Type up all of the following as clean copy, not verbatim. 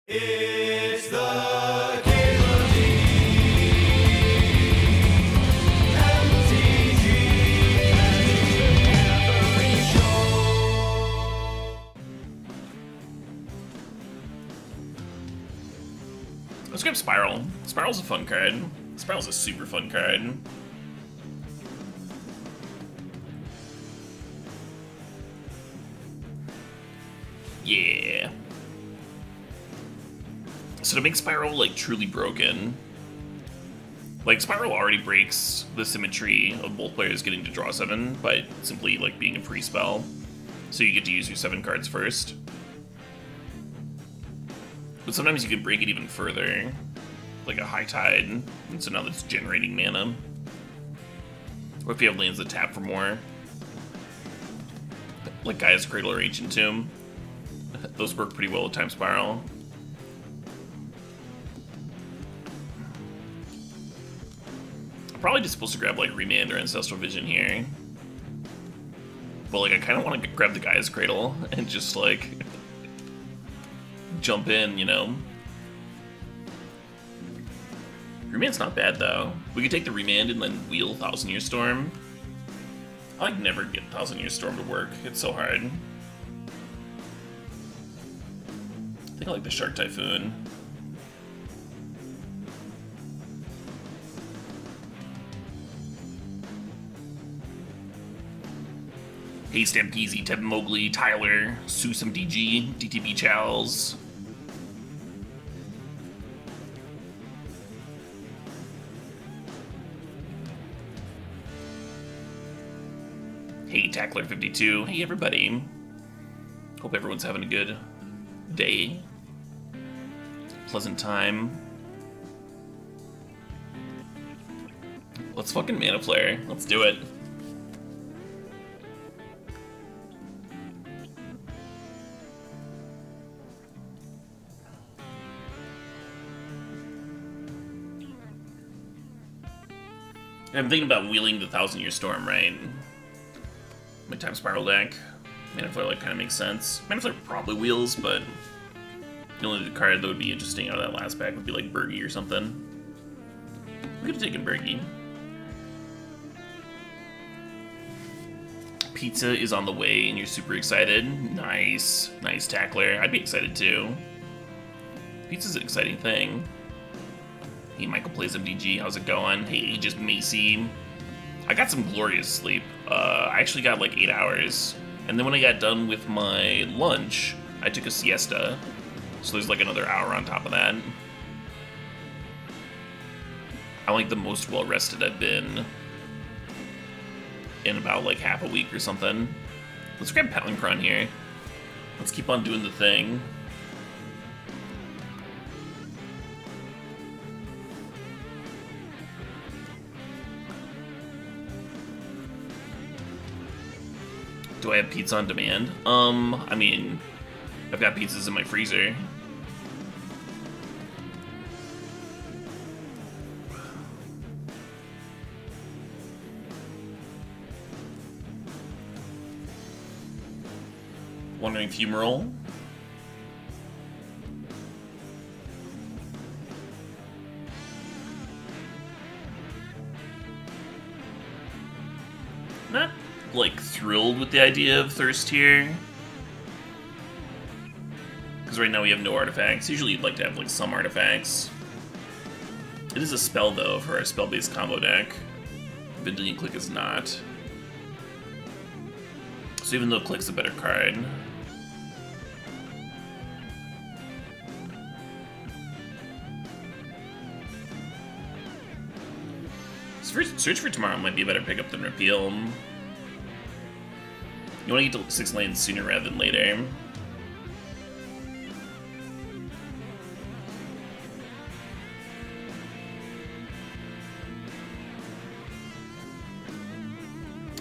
It's the CalebDMTG Show. Let's grab Spiral. Spiral's a fun card. Spiral's a super fun card. Yeah. So to make Spiral, like, truly broken, like, Spiral already breaks the symmetry of both players getting to draw 7 by simply, like, being a free spell. So you get to use your 7 cards first. But sometimes you can break it even further, like a High Tide, and so now that's generating mana. Or if you have lands that tap for more, like Gaia's Cradle or Ancient Tomb. Those work pretty well with Time Spiral. I'm probably just supposed to grab like Remand or Ancestral Vision here. But like I kind of want to grab the Gaia's Cradle and just like jump in, you know? Remand's not bad though. We could take the Remand and then wheel Thousand Year Storm. I like never get Thousand Year Storm to work. It's so hard. I think I like the Shark Typhoon. Hey Stampkeezy, Teb Mowgli, Tyler, SuSMDG, DTB Chals. Hey Tackler52, hey everybody. Hope everyone's having a good day. Pleasant time. Let's fucking Mana Flare. Let's do it. I'm thinking about wheeling the Thousand Year Storm, right? My Time Spiral deck. Mana Flare like kind of makes sense. Mana Flare probably wheels, but the only card that would be interesting out of that last pack would be like Bergie or something. We could have taken Bergie. Pizza is on the way and you're super excited. Nice. Nice Tackler. I'd be excited too. Pizza's an exciting thing. Hey, Michael plays MDG. How's it going? Hey, just Macy. I got some glorious sleep. I actually got like 8 hours. And then when I got done with my lunch, I took a siesta. So there's like another hour on top of that. I'm like the most well-rested I've been in about like half a week or something. Let's grab Pelincron here. Let's keep on doing the thing. Do I have pizza on demand? I mean, I've got pizzas in my freezer. Wandering Fumarole. Not like thrilled with the idea of Thirst here, because right now we have no artifacts. Usually you'd like to have like some artifacts. It is a spell though for our spell-based combo deck. Vendilion Click is not. So even though Click's a better card, Search for Tomorrow might be a better pickup than Repeal. You want to get to 6 lanes sooner rather than later.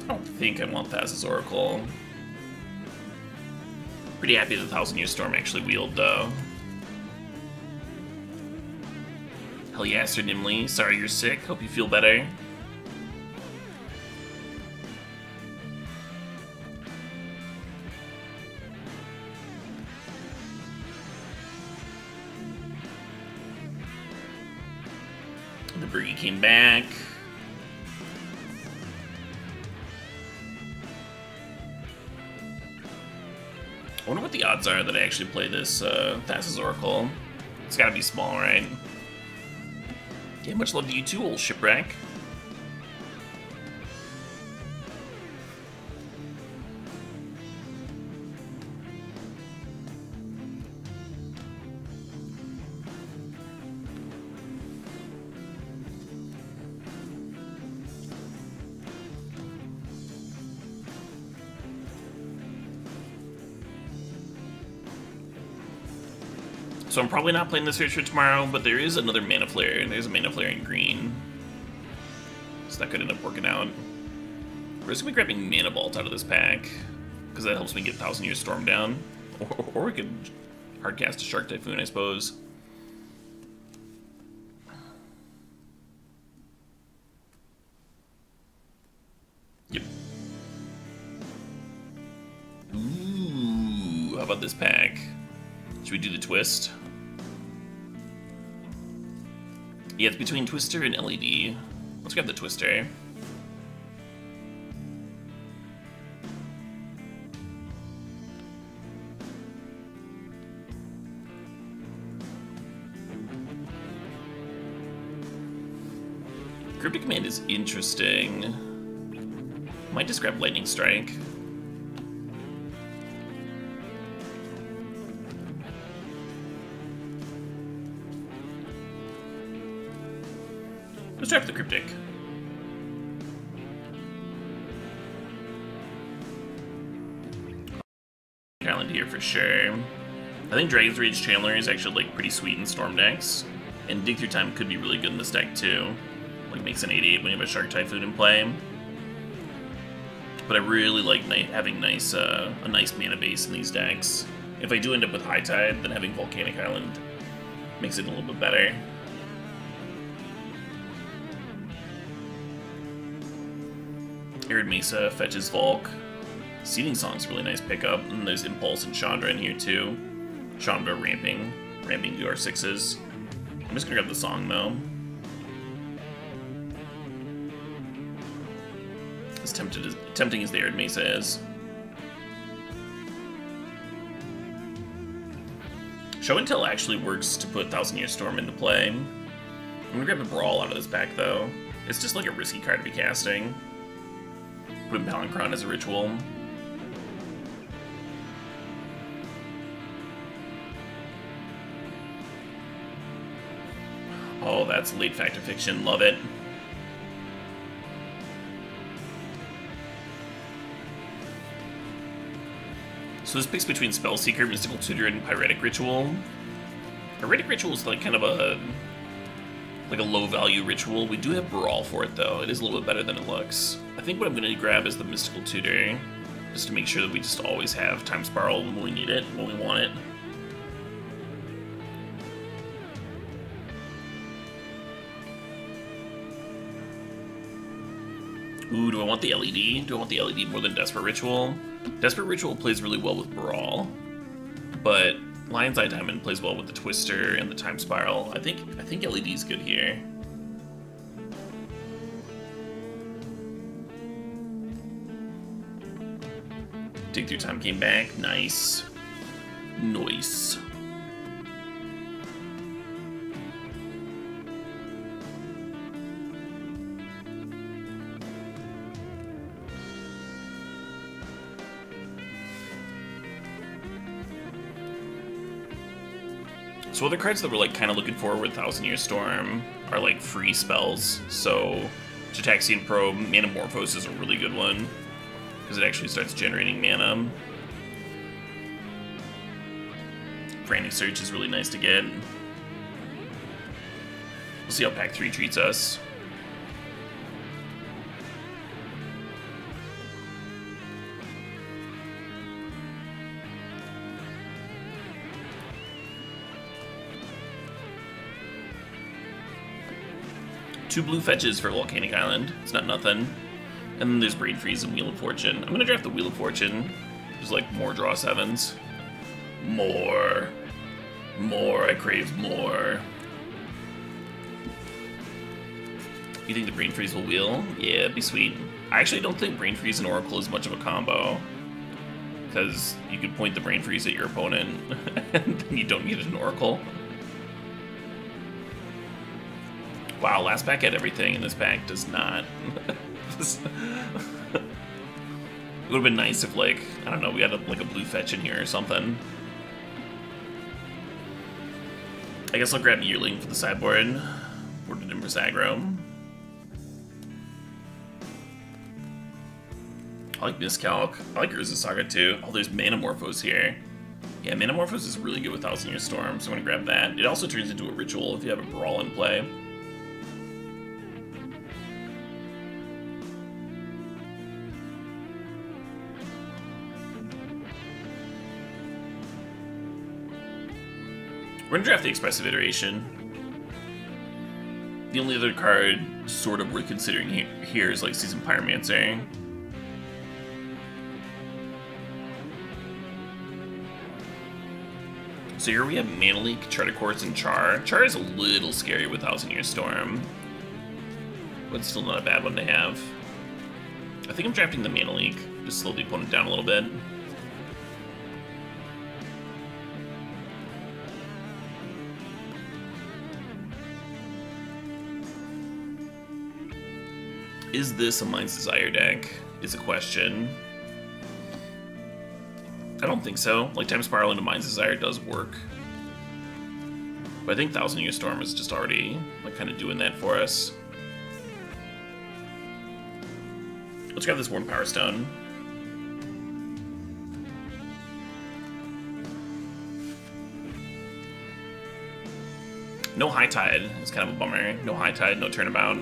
I don't think I want Thassa's Oracle. Pretty happy the Thousand Year Storm actually wheeled, though. Hell yeah, Sir Nimley. Sorry you're sick. Hope you feel better. The Briggy came back. I wonder what the odds are that I actually play this Thassa's Oracle. It's gotta be small, right? Yeah, much love to you too, old shipwreck. So I'm probably not playing the Search for tomorrow, but there is another Mana Flare, and there's a Mana Flare in green. So that could end up working out. We're just gonna be grabbing Mana Vault out of this pack, because that helps me get 1,000 Year Storm down. Or we could hardcast a Shark Typhoon, I suppose. Yep. Ooh, how about this pack? Should we do the twist? Yeah, it's between Twister and LED. Let's grab the Twister. Cryptic Command is interesting. Might just grab Lightning Strike. Let's draft the Cryptic. Island here for sure. I think Dragon's Rage Chandler is actually like pretty sweet in Storm decks, and Dig Through Time could be really good in this deck too. Like makes an 8/8 when you have a Shark Typhoon in play. But I really like having a nice mana base in these decks. If I do end up with High Tide, then having Volcanic Island makes it a little bit better. Arid Mesa fetches Volk. Seeding Song's a really nice pickup, and there's Impulse and Chandra in here too. Chandra ramping DR6s. I'm just gonna grab the Song though. As tempting as the Arid Mesa is. Show and Tell actually works to put 1,000 Year Storm into play. I'm gonna grab the Brawl out of this pack though. It's just like a risky card to be casting. Put in Palancron as a ritual. Oh, that's late Fact or Fiction. Love it. So this picks between Spellseeker, Mystical Tutor, and Pyretic Ritual. Pyretic Ritual is like kind of a low-value ritual. We do have Brawl for it, though. It is a little bit better than it looks. I think what I'm going to grab is the Mystical Tutor, just to make sure that we just always have Time Spiral when we need it, when we want it. Ooh, do I want the LED? Do I want the LED more than Desperate Ritual? Desperate Ritual plays really well with Brawl, but Lion's Eye Diamond plays well with the Twister and the Time Spiral. I think LED's good here. Dig Through Time came back. Nice. Nice. So other cards that we're like kind of looking for with 1,000 Year Storm are like free spells. So Gitaxian Probe, Manamorphose is a really good one because it actually starts generating mana. Frantic Search is really nice to get. We'll see how Pack 3 treats us. Two blue fetches for Volcanic Island. It's not nothing. And then there's Brain Freeze and Wheel of Fortune. I'm gonna draft the Wheel of Fortune. Just like more draw 7s. More. More. I crave more. You think the Brain Freeze will wheel? Yeah, it'd be sweet. I actually don't think Brain Freeze and Oracle is much of a combo. Because you could point the Brain Freeze at your opponent, and then you don't need an Oracle. Wow, last pack had everything, and this pack does not. It would have been nice if, like, I don't know, we had like a blue fetch in here or something. I guess I'll grab Yearling for the sideboard. Boarded in for aggro. I like Miscalc. I like Urza Saga too. Oh, there's Manamorphose here. Yeah, Manamorphose is really good with Thousand Year Storm, so I'm gonna grab that. It also turns into a ritual if you have a Brawl in play. We're gonna draft the Expressive Iteration. The only other card sort of worth considering here is like Seasoned Pyromancer. So here we have Mana Leak, Charter Course, and Char. Char is a little scary with Thousand Year Storm, but still not a bad one to have. I think I'm drafting the Mana Leak, just slow the opponent down a little bit. Is this a Mind's Desire deck? Is a question. I don't think so. Like, Time Spiral into Mind's Desire does work. But I think Thousand Year Storm is just already, like, kind of doing that for us. Let's grab this Worn Power Stone. No High Tide. It's kind of a bummer. No High Tide, no Turnabout.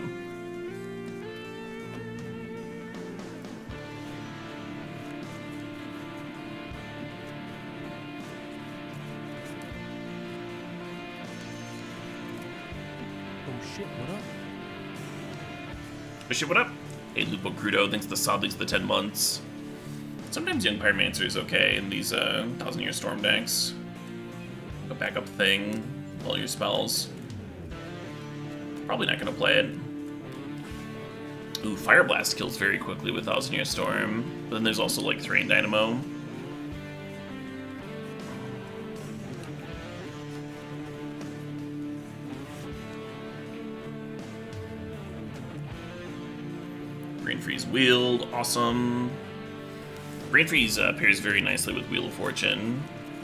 Shit, what up? Oh shit, what up? Hey, Lupo Crudo, thanks to the sod, thanks to the 10 months. Sometimes Young Pyromancer is okay in these Thousand Year Storm decks. A backup thing, all your spells. Probably not gonna play it. Ooh, Fire Blast kills very quickly with Thousand Year Storm. But then there's also like Thrain Dynamo. Brain Freeze Wield, awesome. Brain Freeze pairs very nicely with Wheel of Fortune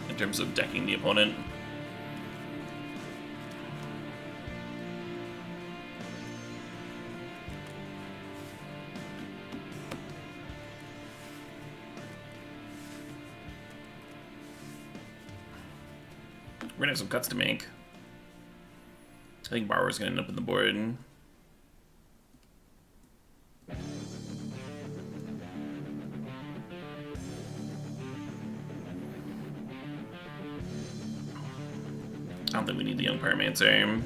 in terms of decking the opponent. We're gonna have some cuts to make. I think Borrower's gonna end up in the board. I don't think we need the Young Pyromancer.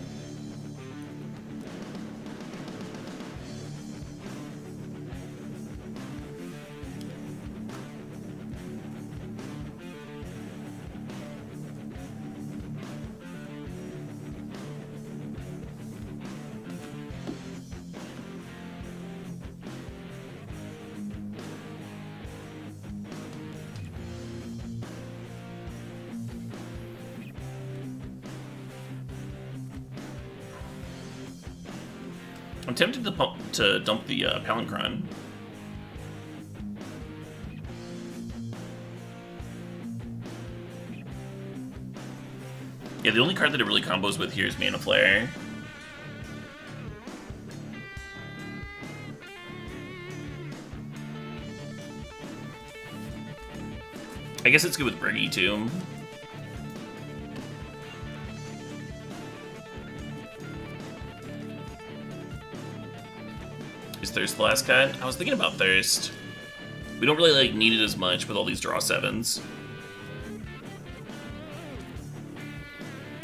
I'm tempted to dump the Palinchron. Yeah, the only card that it really combos with here is Mana Flare. I guess it's good with Briggy too. Is Thirst the last cut? I was thinking about Thirst. We don't really like need it as much with all these draw 7s.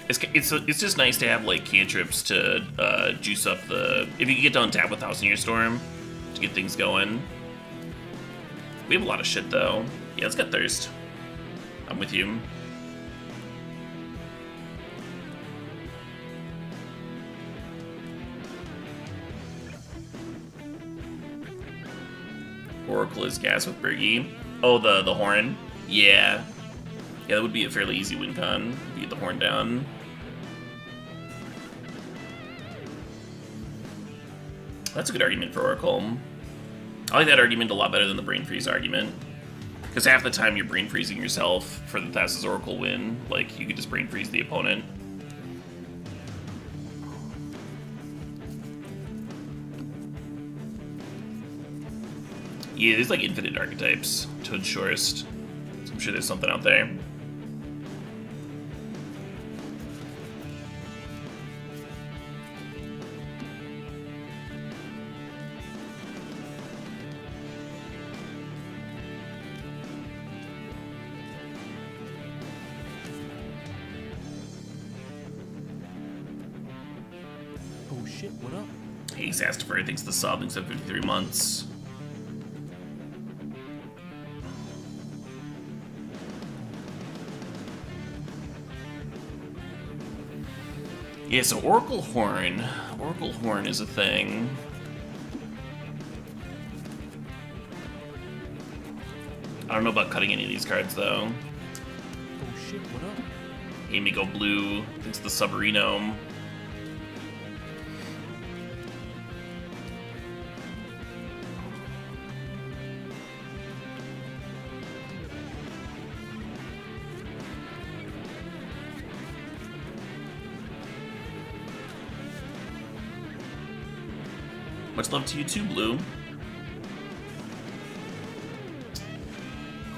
It's just nice to have like cantrips to juice up the, if you can get to untap with Thousand Year Storm to get things going. We have a lot of shit though. Yeah, let's get Thirst. I'm with you. Oracle is gas with Bergie. Oh, the horn? Yeah. Yeah, that would be a fairly easy win con. Get the horn down. That's a good argument for Oracle. I like that argument a lot better than the brain freeze argument. Because half the time you're brain freezing yourself for the Thassa's Oracle win. Like, you could just brain freeze the opponent. Yeah, there's like infinite archetypes. Toad Shorest. So I'm sure there's something out there. Oh shit, what up? Hey, Sastifer thinks the sub thinks 53 months. Yeah, so Oracle Horn. Oracle Horn is a thing. I don't know about cutting any of these cards, though. Oh shit, what up? Amy go blue. Thinks the Submarino. Much love to you too, Blue.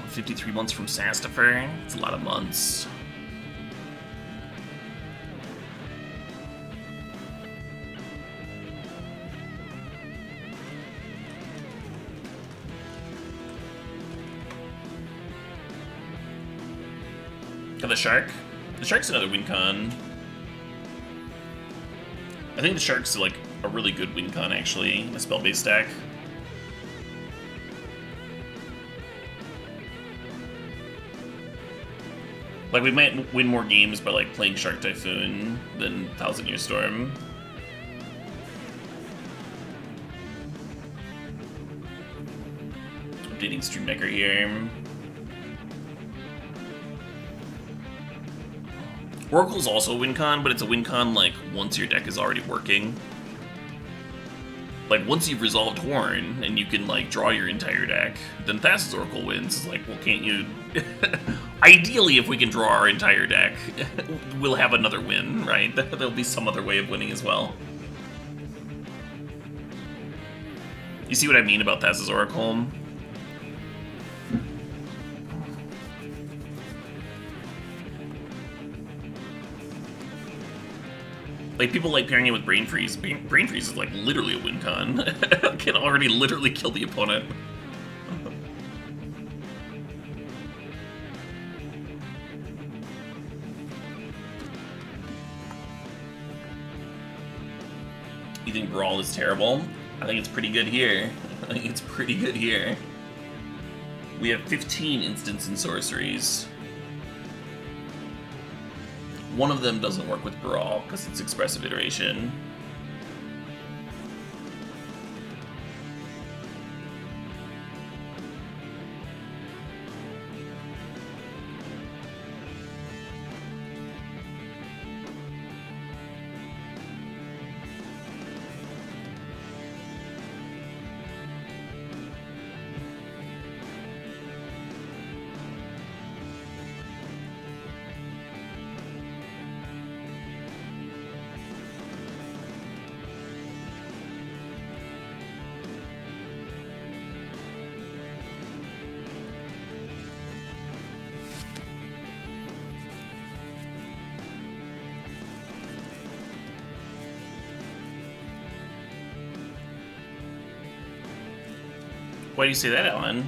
53 months from Sastifer. It's a lot of months. Got the Shark. The Shark's another win con. I think the Shark's like a really good win con, actually, in a spell-based deck. Like, we might win more games by, like, playing Shark Typhoon than Thousand Year Storm. Updating Stream Decker here. Oracle's also a win con, but it's a win con, like, once your deck is already working. Like, once you've resolved Horn, and you can, like, draw your entire deck, then Thassa's Oracle wins. It's like, well, can't you... Ideally, if we can draw our entire deck, we'll have another win, right? There'll be some other way of winning as well. You see what I mean about Thassa's Oracle? Like, people like pairing it with Brain Freeze. Brain Freeze is, like, literally a win con. Can already literally kill the opponent. You think Brawl is terrible? I think it's pretty good here. I think it's pretty good here. We have 15 instants and sorceries. One of them doesn't work with Brawl, because it's expressive iteration. Why do you say that, Alan?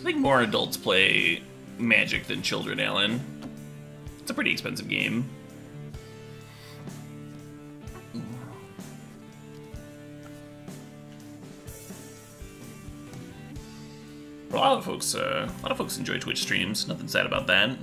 think more adults play Magic than children, Alan. It's a pretty expensive game. A lot of folks enjoy Twitch streams. Nothing sad about that.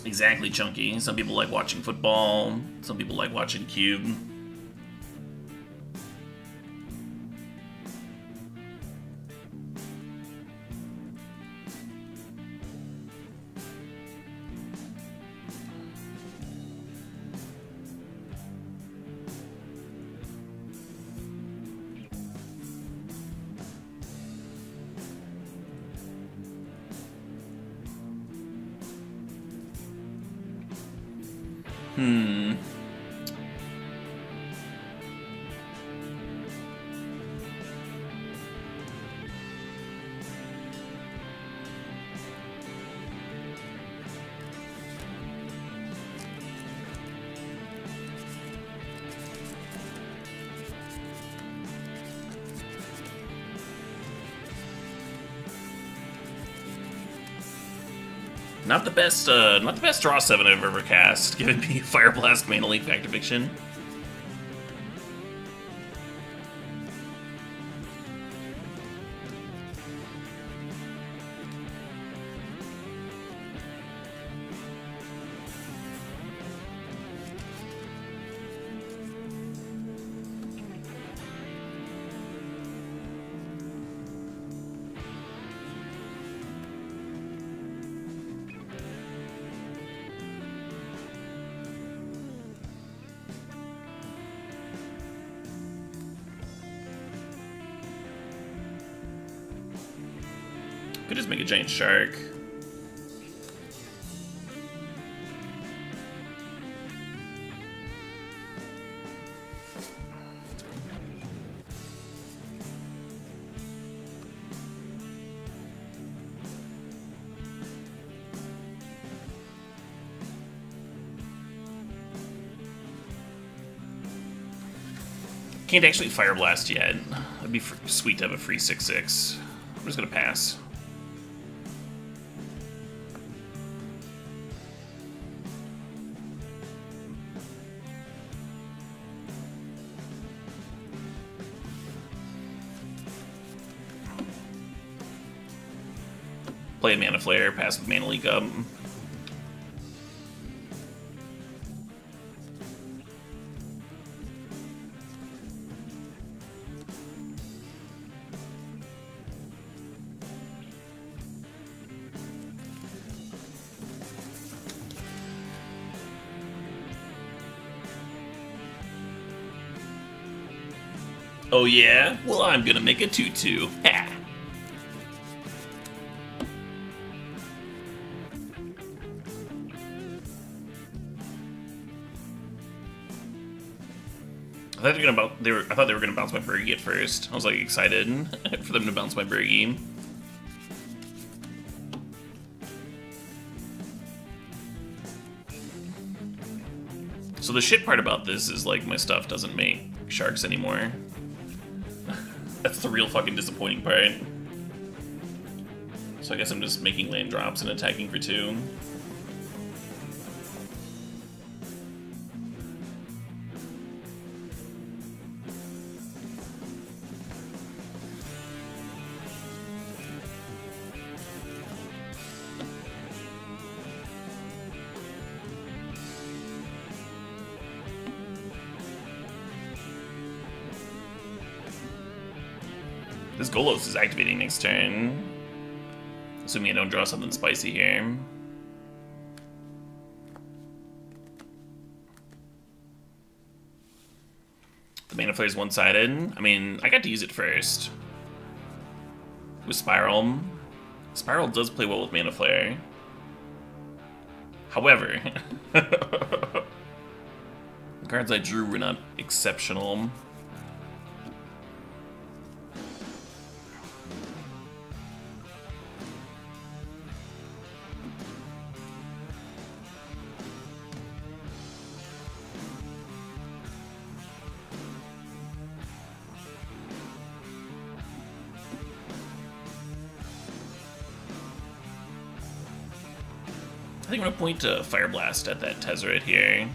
Exactly, Chunky. Some people like watching football, some people like watching Cube. Not the best draw 7 I've ever cast, giving me Fire Blast, Mana Leak, Fact of Fiction. Could just make a giant shark. Can't actually Fire Blast yet. It'd be sweet to have a free 6/6. I'm just gonna pass. Play a Mana Flare, pass with Mana Leak up. Oh yeah? Well, I'm gonna make a 2/2. Ha! I thought they were gonna bounce my Bergie at first. I was like excited for them to bounce my Bergie. So the shit part about this is like my stuff doesn't make sharks anymore. That's the real fucking disappointing part. So I guess I'm just making land drops and attacking for 2. This Golos is activating next turn. Assuming I don't draw something spicy here. Mana Flare's one-sided. I mean, I got to use it first. With Spiral. Spiral does play well with Mana Flare. However, the cards I drew were not exceptional. I think I'm gonna point to Fire Blast at that Tezzeret here.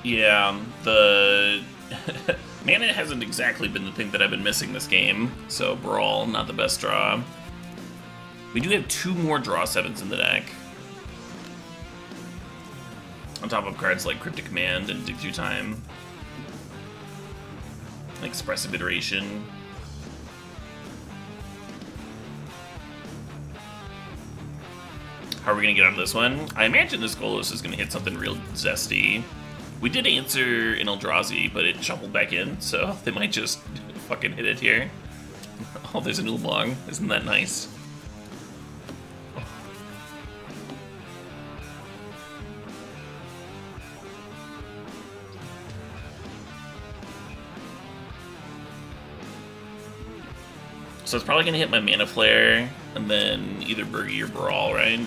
Yeah, the mana hasn't exactly been the thing that I've been missing this game, so Brawl, not the best draw. We do have 2 more draw 7s in the deck. On top of cards like Cryptic Command and Dig Through Time. And Expressive Iteration. How are we gonna get out of this one? I imagine this Golos is gonna hit something real zesty. We did answer an Eldrazi, but it shuffled back in, so they might just fucking hit it here. Oh, there's an Oolong. Isn't that nice? So it's probably gonna hit my Mana Flare, and then either Burgie or Brawl, right?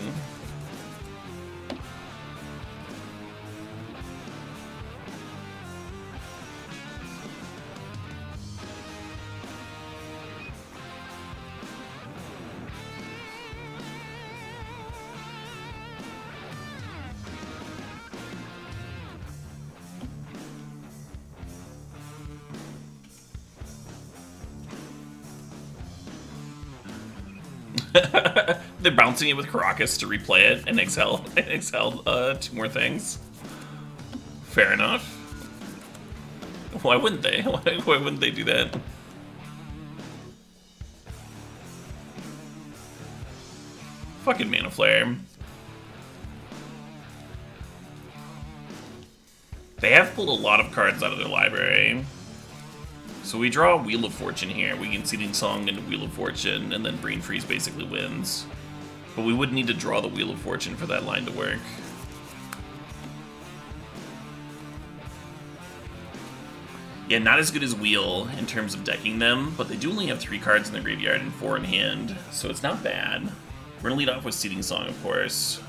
They're bouncing it with Karakas to replay it and exile 2 more things. Fair enough. Why wouldn't they? Why wouldn't they do that? Fucking Mana Flare. They have pulled a lot of cards out of their library. So we draw Wheel of Fortune here. We can Seeding Song into Wheel of Fortune, and then Brain Freeze basically wins. But we would need to draw the Wheel of Fortune for that line to work. Yeah, not as good as Wheel in terms of decking them, but they do only have 3 cards in the graveyard and 4 in hand, so it's not bad. We're gonna lead off with Seeding Song, of course.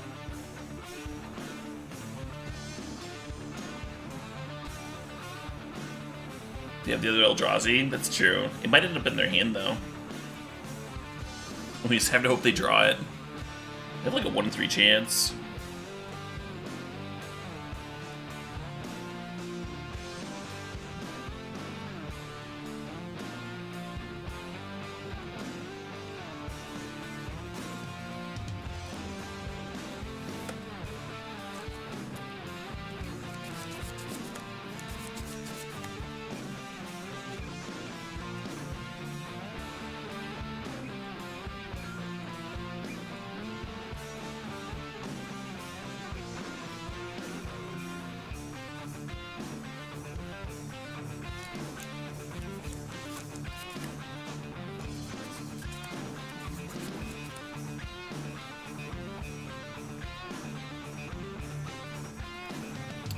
They have the other Eldrazi, that's true. It might end up in their hand, though. We just have to hope they draw it. They have like a 1 in 3 chance.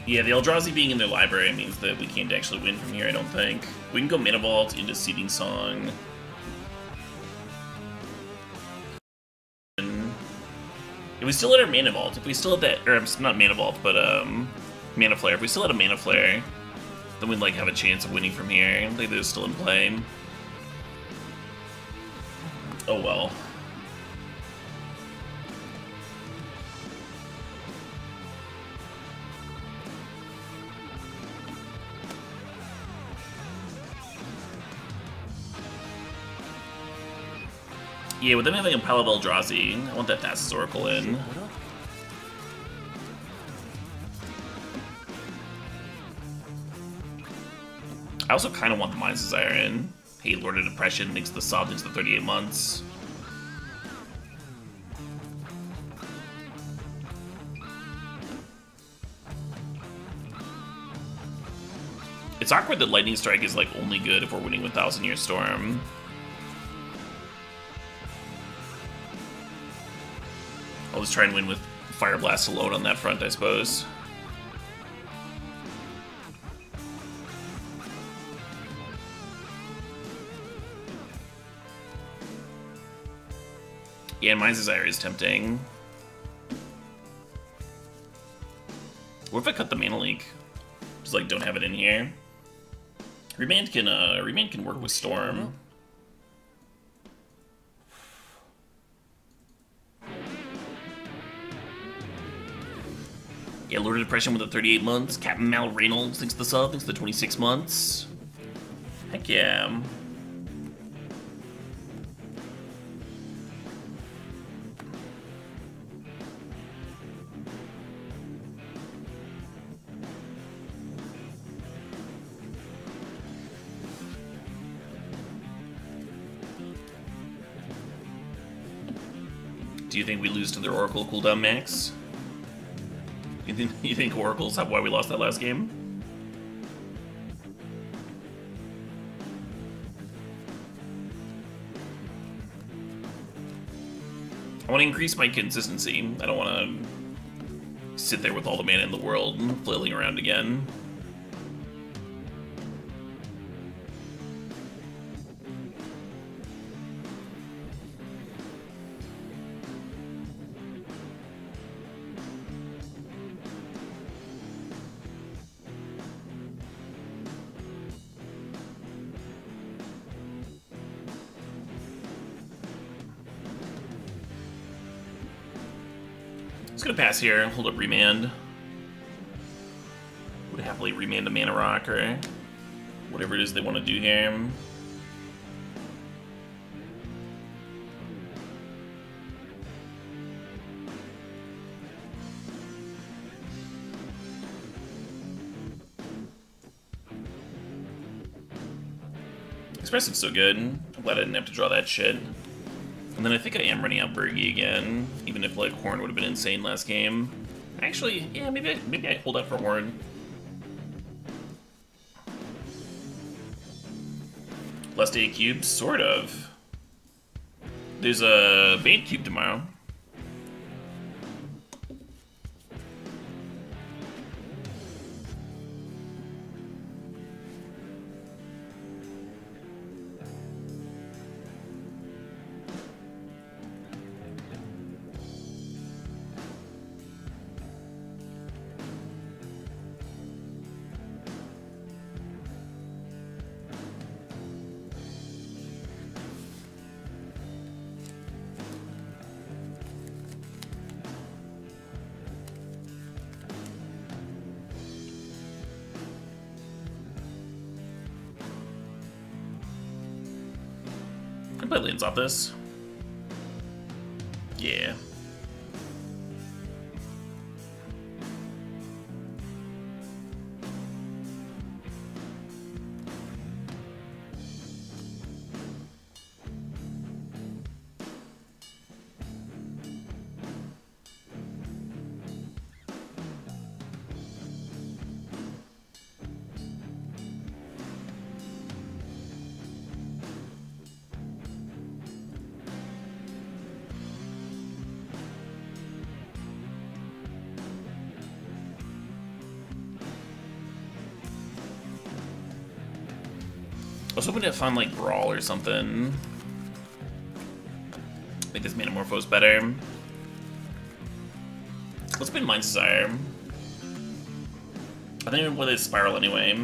Yeah, the Eldrazi being in their library means that we can't actually win from here, I don't think. We can go Mana Vault into Seeding Song. If we still had our Mana Vault, if we still had that, or not Mana Vault, but Mana Flare, if we still had a Mana Flare, then we'd like have a chance of winning from here. I think they're still in play. Oh well. Yeah, with them having a Pile of Eldrazi, I want that Thassa's Oracle in. What up? I also kind of want the Mind's Desire in. Hey, Lord of Depression makes the sub into the 38 months. It's awkward that Lightning Strike is like only good if we're winning with 1000 Year Storm. I'll just try and win with Fire Blast alone on that front, I suppose. Yeah, Mind's Desire is tempting. What if I cut the Mana Leak? Just like don't have it in here. Remand can work with Storm. Yeah, Lord of Depression with the 38 months. Captain Mal Reynolds thinks the sub, thinks the 26 months. Heck yeah. Do you think we lose to their Oracle cooldown max? You think Oracle's why we lost that last game? I want to increase my consistency. I don't want to sit there with all the mana in the world flailing around again. Just gonna pass here, hold up Remand. Would happily remand a Mana Rock or whatever it is they want to do here. Expressive's so good. I'm glad I didn't have to draw that shit. And then I think I am running out Bergie again, even if like Horn would have been insane last game. Actually, yeah, maybe I hold out for Horn. Last day of cubes, sort of. There's a Bait cube tomorrow. Play lands off this. Yeah. I was hoping to find like Brawl or something. Make this Manamorphose better. Let's put Mind's Desire. I think I'm with a Spiral anyway.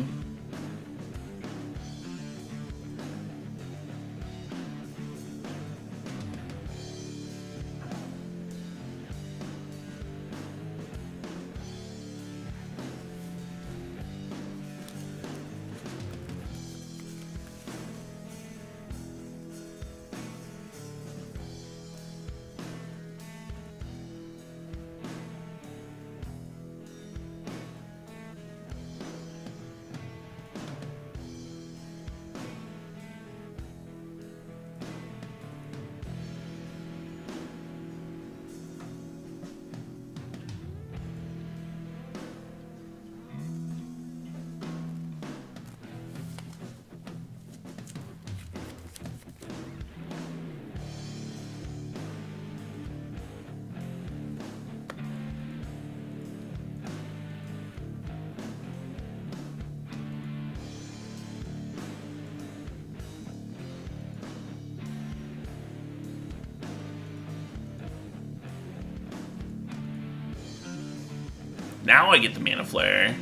Now I get the Mana Flare.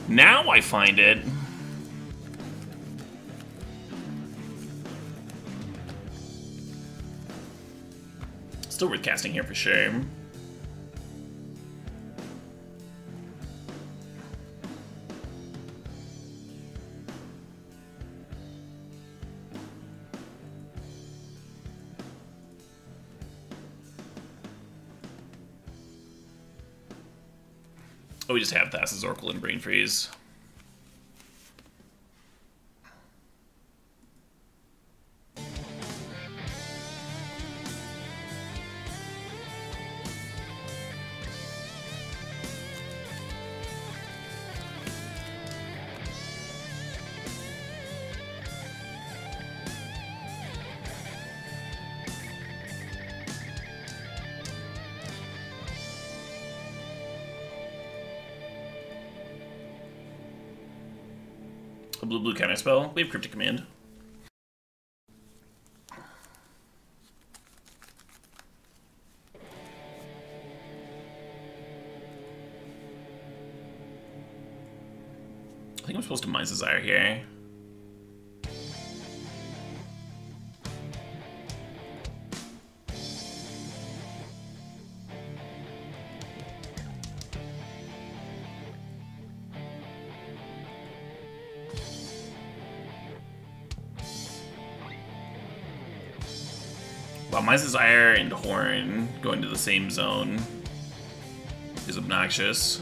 Now I find it. Still worth casting here for sure. Oh, we just have Thassa's Oracle and Brain Freeze. A blue-blue counter spell. We have Cryptic Command. I think I'm supposed to Mind's Desire here. Wow, Mind's Desire and Horn going to the same zone is obnoxious.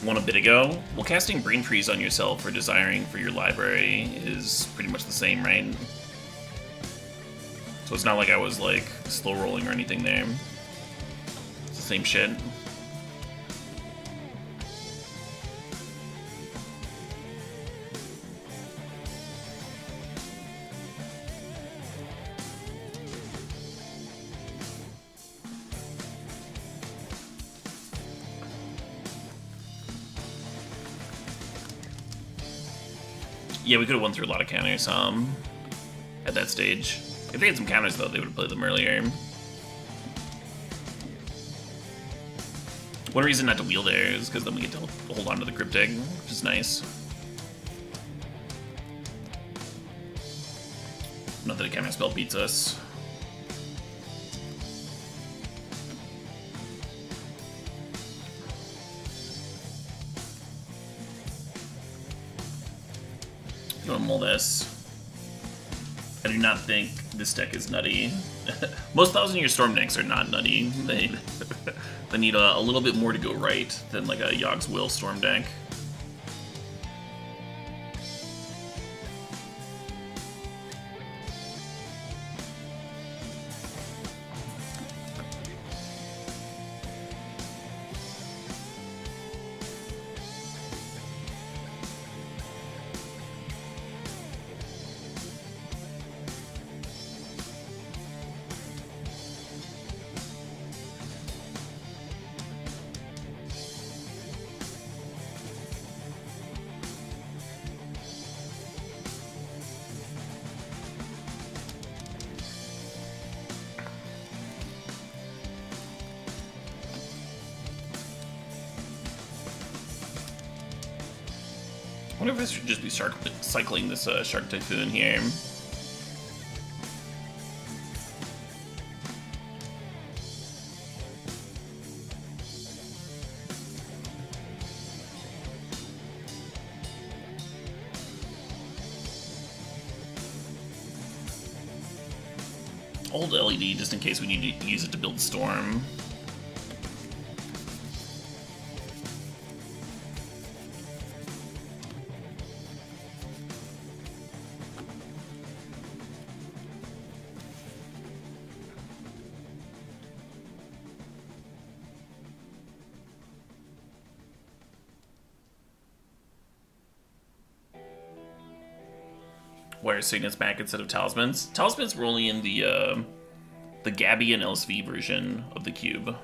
One a bit ago. Well, casting Brain Freeze on yourself or desiring for your library is pretty much the same, right? So it's not like I was, like, slow rolling or anything there. It's the same shit. Yeah, we could have won through a lot of counters at that stage. If they had some counters, though, they would have played them earlier. One reason not to wheel there is because then we get to hold on to the Cryptic, which is nice. Not that a counter spell beats us. Gonna mull this. I do not think this deck is nutty. Most 1000-year Storm decks are not nutty. They need a little bit more to go right than like a Yogg's Will Storm deck. wonder if I should just be cycling this Shark Typhoon here. Old LED just in case we need to use it to build Storm. Wire Signets back instead of Talismans. Talismans were only in the Gabby and LSV version of the cube.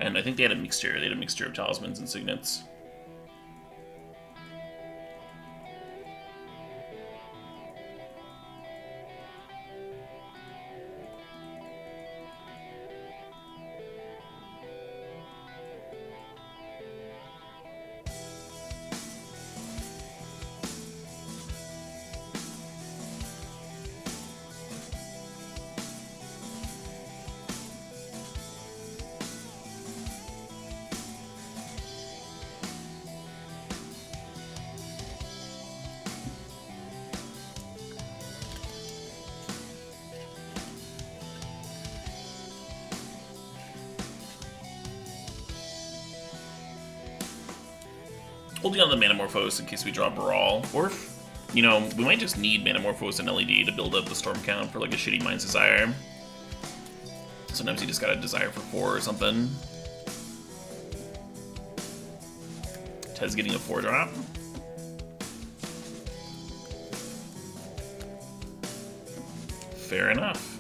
And I think they had a mixture. They had a mixture of Talismans and Signets. Holding on the Manamorphose in case we draw Brawl. Or, if, you know, we might just need Manamorphose and LED to build up the Storm count for like a shitty Mind's Desire. Sometimes you just got a Desire for 4 or something. Ted's getting a 4-drop. Fair enough.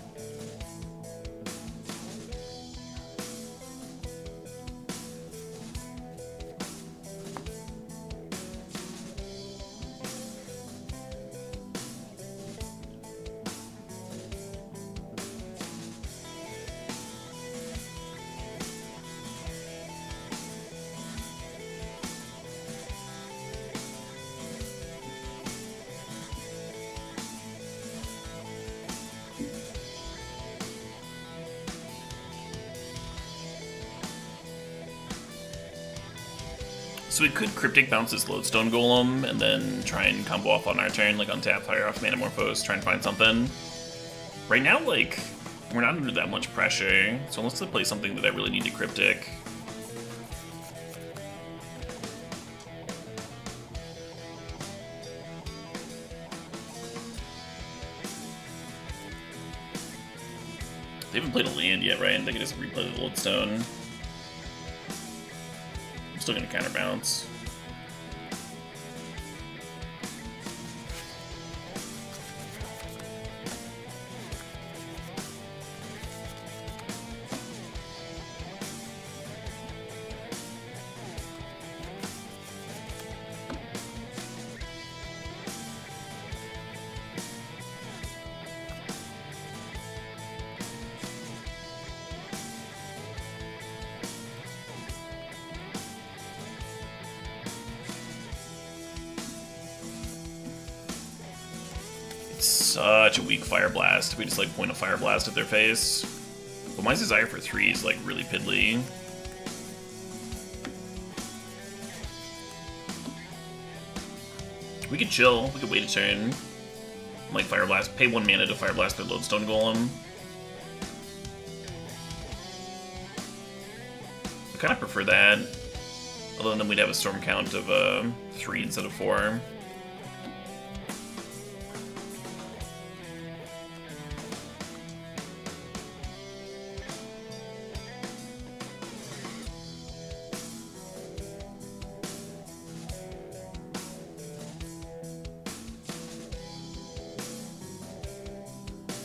So we could Cryptic bounce this Lodestone Golem and then try and combo off on our turn, like untap, fire off Manamorphose, try and find something. Right now, like, we're not under that much pressure, so unless they play something that I really need to Cryptic. They haven't played a land yet, right? They can just replay the Lodestone. Still gonna counterbalance. Such a weak Fire Blast. We just like point a Fire Blast at their face. But my Desire for 3 is like really piddly. We could chill. We could wait a turn. Like Fire Blast. Pay 1 mana to Fire Blast their Lodestone Golem. I kind of prefer that. Although then we'd have a Storm count of 3 instead of 4.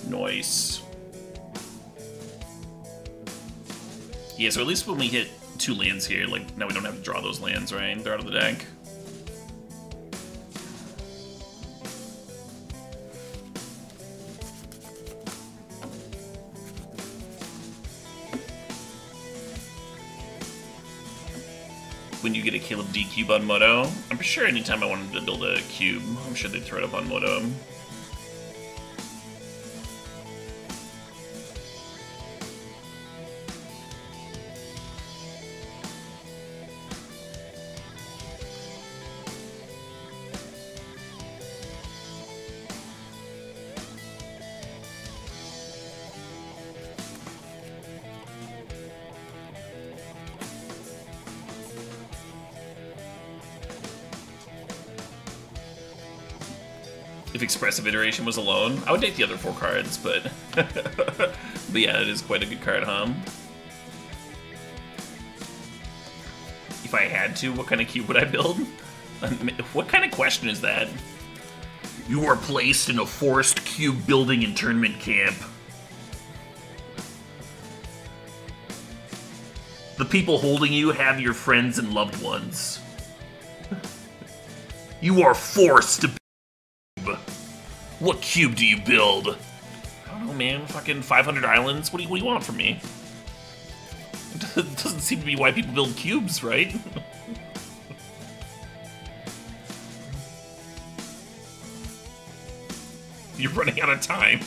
Nice. Yeah, so at least when we hit 2 lands here, like, now we don't have to draw those lands, right? They're out of the deck. when you get a Caleb D cube on Moto. I'm sure anytime I wanted to build a cube, I'm sure they'd throw it up on Moto. If Expressive Iteration was alone, I would take the other 4 cards, but... but yeah, it is quite a good card, huh? If I had to, what kind of cube would I build? What kind of question is that? You are placed in a forced cube building internment camp. The people holding you have your friends and loved ones. You are forced to... What cube do you build? I don't know, man. Fucking 500 islands? What do you want from me? It doesn't seem to be why people build cubes, right? You're running out of time.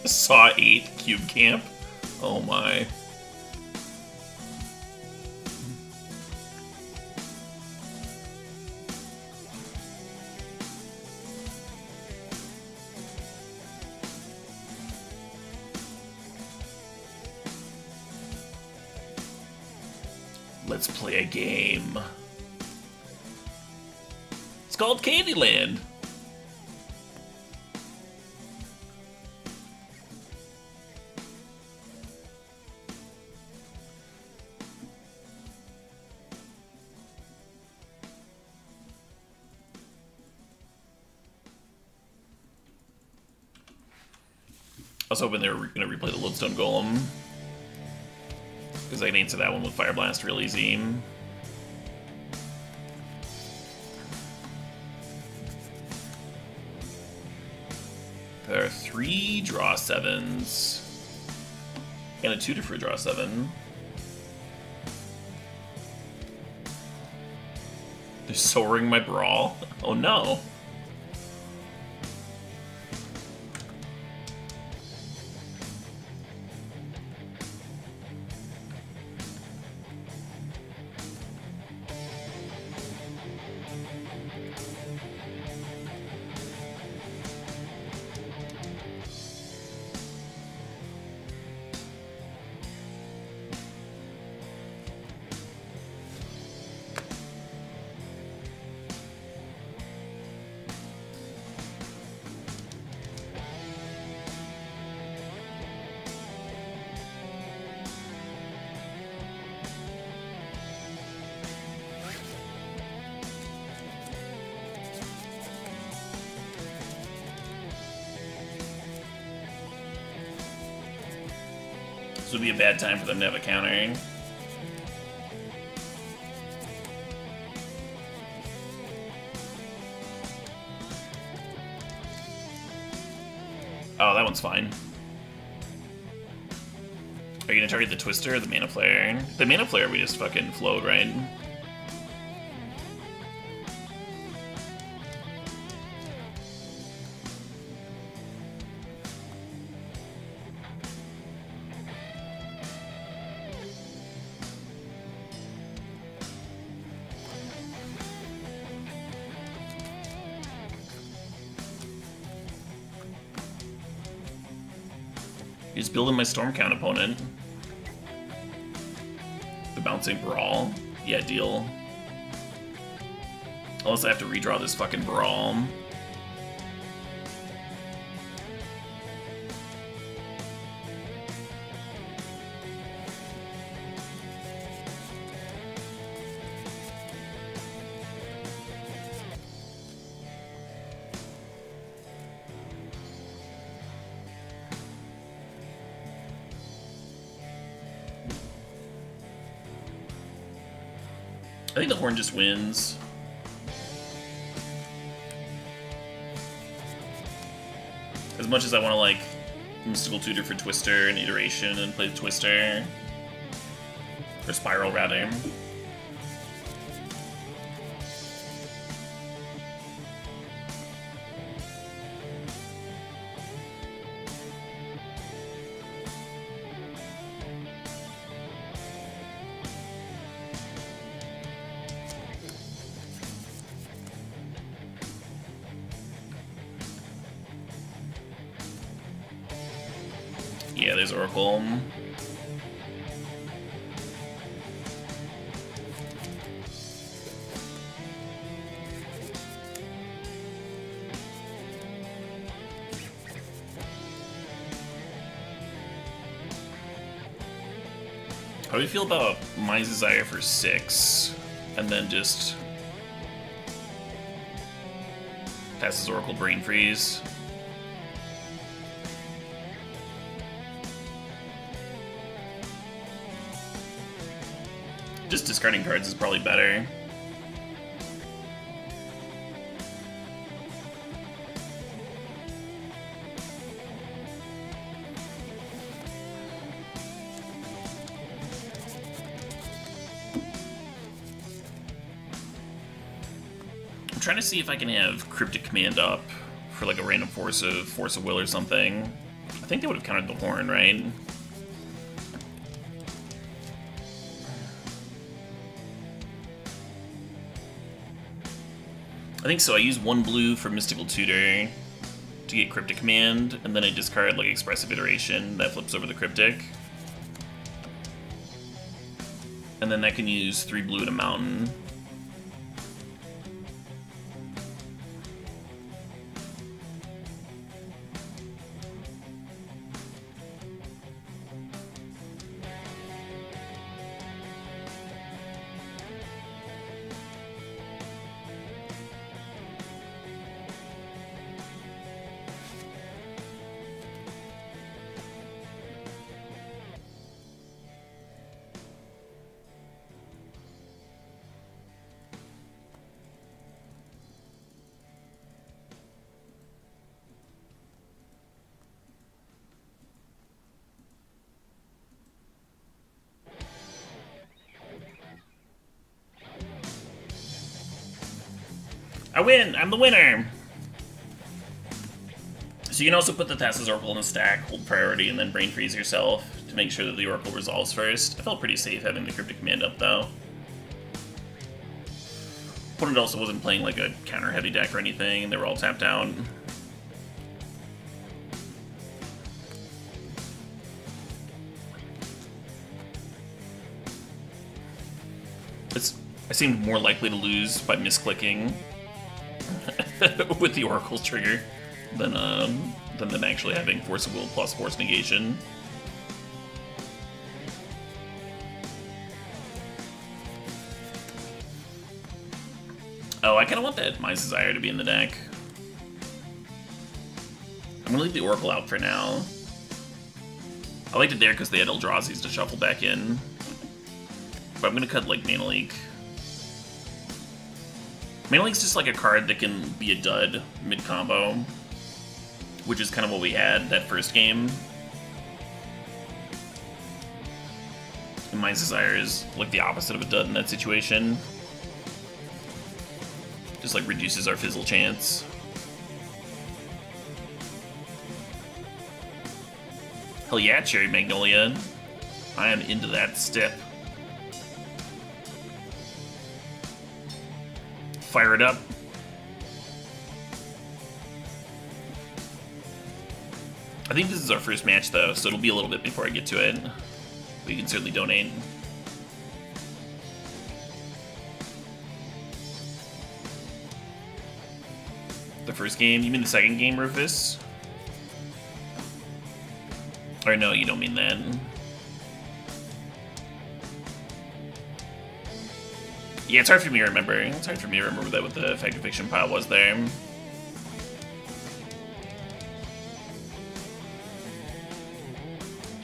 Saw 8 cube camp. Oh my. Let's play a game. It's called Candyland. I was hoping they were going to replay the Lodestone Golem, because I can answer that one with Fire Blast real easy. There are 3 draw 7s, and a tutor for a draw 7. They're soaring my Brawl. Oh no. This would be a bad time for them to have a counter. Oh, that one's fine. Are you gonna target the Twister or the Mana Flare? The Mana Flare we just fucking float, right? He's building my Storm Count opponent. The Bouncing Brawl. Yeah, deal. Unless I have to redraw this fucking Brawl. I think the horn just wins. As much as I want to like Mystical Tutor for Twister and Iteration and play the Twister. Or Spiral, rather. Yeah, there's Oracle. How do you feel about My Desire for 6, and then just passes Oracle Brain Freeze? Just discarding cards is probably better. I'm trying to see if I can have Cryptic Command up for like a random Force of Will or something. I think they would have countered the Horn, right? I think so. I use 1 blue for Mystical Tutor to get Cryptic Command, and then I discard like Expressive Iteration that flips over the Cryptic. And then I can use 3 blue and a Mountain. I win! I'm the winner! So you can also put the Thassa's Oracle in the stack, hold priority, and then Brain Freeze yourself to make sure that the Oracle resolves first. I felt pretty safe having the Cryptic Command up, though. Opponent also wasn't playing like a counter-heavy deck or anything, they were all tapped out. I seemed more likely to lose by misclicking with the Oracle's trigger than them actually having Force of Will plus Force Negation. Oh, I kind of want that My Desire to be in the deck. I'm gonna leave the Oracle out for now. I liked it there because they had Eldrazi's to shuffle back in. But I'm gonna cut like Mana Leak. Mana Leak's just like a card that can be a dud mid-combo, which is kind of what we had that first game. And My Desire is like the opposite of a dud in that situation. Just like reduces our fizzle chance. Hell yeah, Cherry Magnolia. I am into that step. Fire it up. I think this is our first match though, so it'll be a little bit before I get to it. But you can certainly donate. The first game? You mean the second game, Rufus? Or no, you don't mean that. Yeah, it's hard for me to remember. It's hard for me to remember that what the Fact or Fiction pile was there.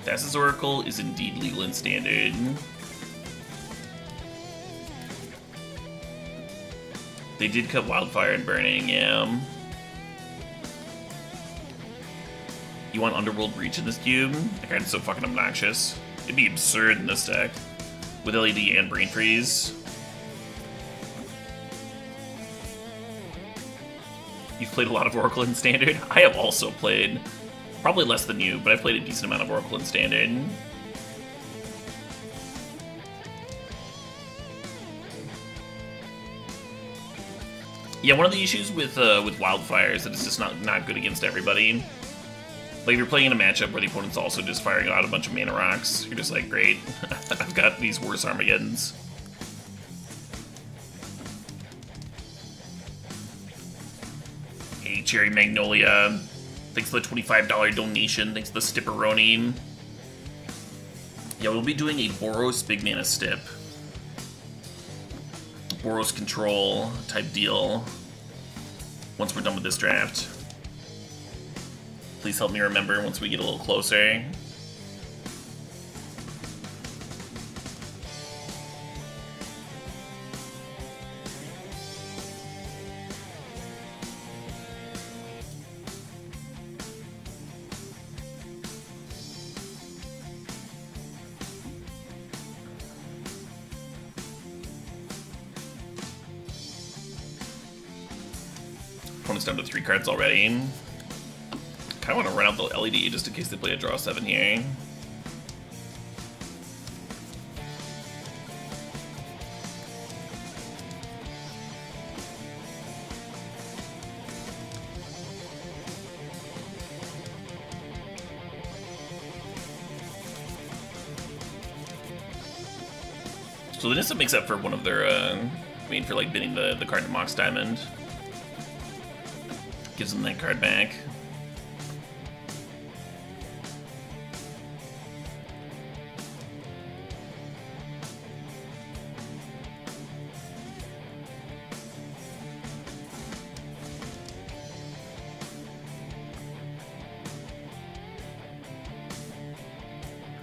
Thassa's Oracle is indeed legal and standard. They did cut Wildfire and Burning, yeah. You want Underworld Breach in this cube? That card's so fucking obnoxious. It'd be absurd in this deck. With LED and Brain Freeze. You've played a lot of Oracle in Standard? I have also played. Probably less than you, but I've played a decent amount of Oracle in Standard. Yeah, one of the issues with Wildfire is that it's just not good against everybody. Like, if you're playing in a matchup where the opponent's also just firing out a bunch of mana rocks, you're just like, great, I've got these worse Armageddons. Hey, Cherry Magnolia. Thanks for the $25 donation. Thanks for the Stipperoni. Yeah, we'll be doing a Boros Big Mana Stip. Boros Control type deal once we're done with this draft. Please help me remember once we get a little closer. Opponent's down to 3 cards already. I want to run out the LED just in case they play a draw 7 here. So Nissa makes up for one of their, for like bidding the card to Mox Diamond. Gives them that card back.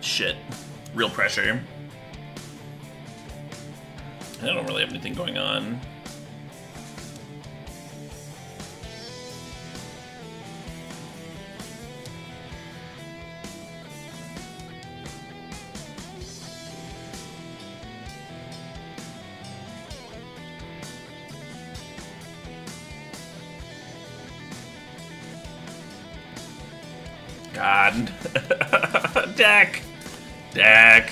Shit. Real pressure. I don't really have anything going on. God. Deck! Deck!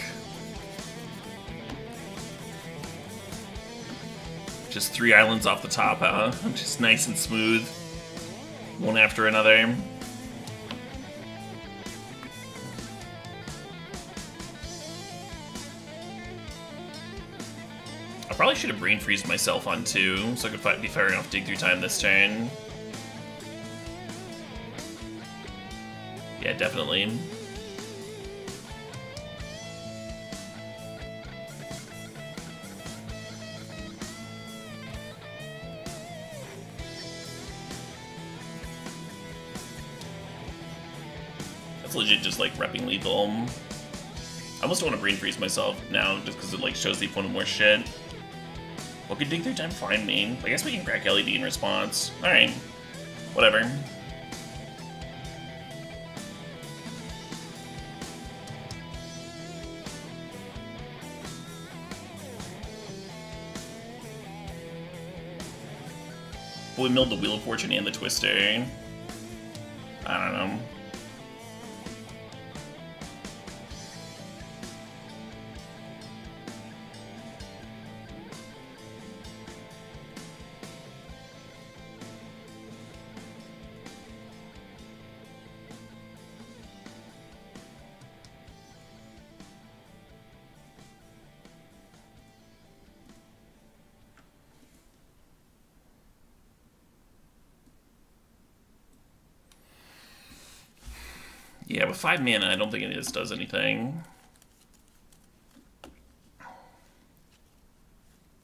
Just 3 islands off the top, huh? Just nice and smooth. One after another. I probably should have brain freezed myself on 2, so I could be firing off Dig Through Time this turn. Yeah, definitely. That's legit just like repping lethal. I almost don't want to brain freeze myself now just because it like shows the opponent more shit. What could Dig Through Time find me? I guess we can crack LED in response. Alright. Whatever. But we milled the Wheel of Fortune and the Twister. I don't know. Yeah, with 5 mana, I don't think any of this does anything.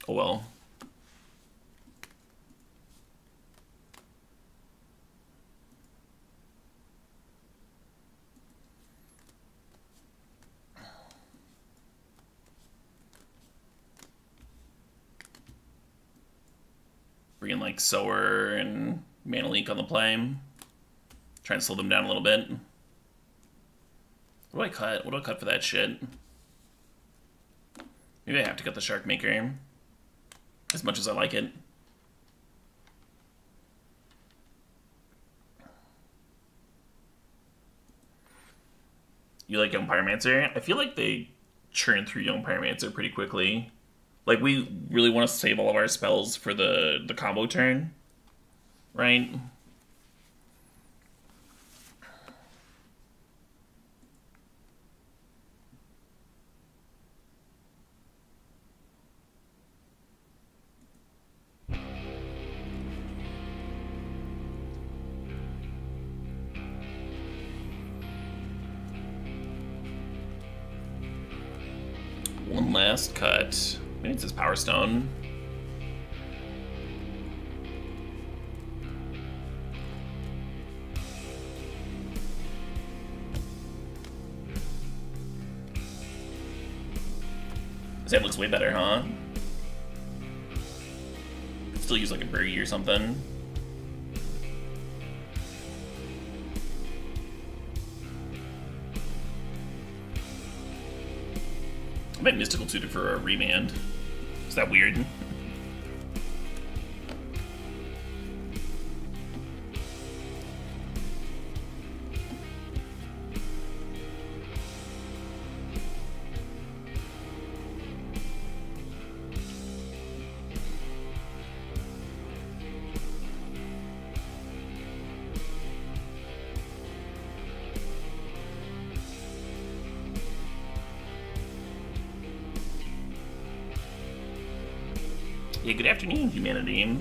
Oh well. bringing like Sower and Mana Leak on the play. Try and slow them down a little bit. What do I cut? What do I cut for that shit? Maybe I have to cut the Shark Maker. As much as I like it. You like Young Pyromancer? I feel like they churn through Young Pyromancer pretty quickly. Like, we really want to save all of our spells for the combo turn, right? One last cut. Maybe it's his Power Stone. This head looks way better, huh? Still use like a birdie or something. I bet Mystical Tutor for a remand. Is that weird? Yeah, good afternoon, humanity.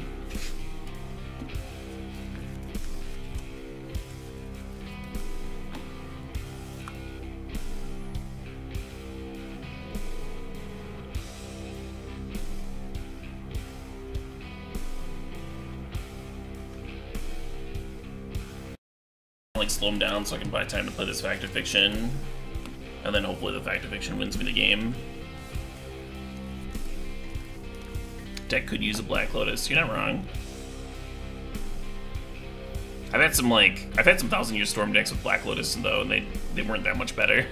Like, slow him down so I can buy time to play this Fact or Fiction. And then hopefully the Fact or Fiction wins me the game. Deck could use a Black Lotus. You're not wrong. I've had some 1,000-year Storm decks with Black Lotus though, and they weren't that much better.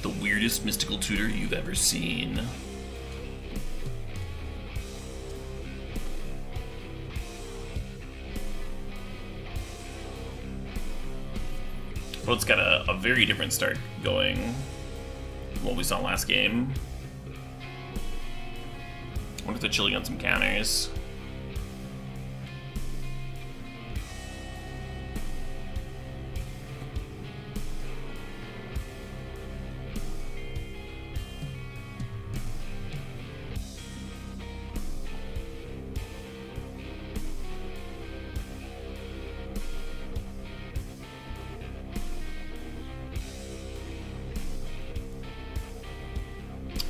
The weirdest Mystical Tutor you've ever seen. Well, it's got a very different start going from what we saw last game. I wonder if they're chilling on some counters.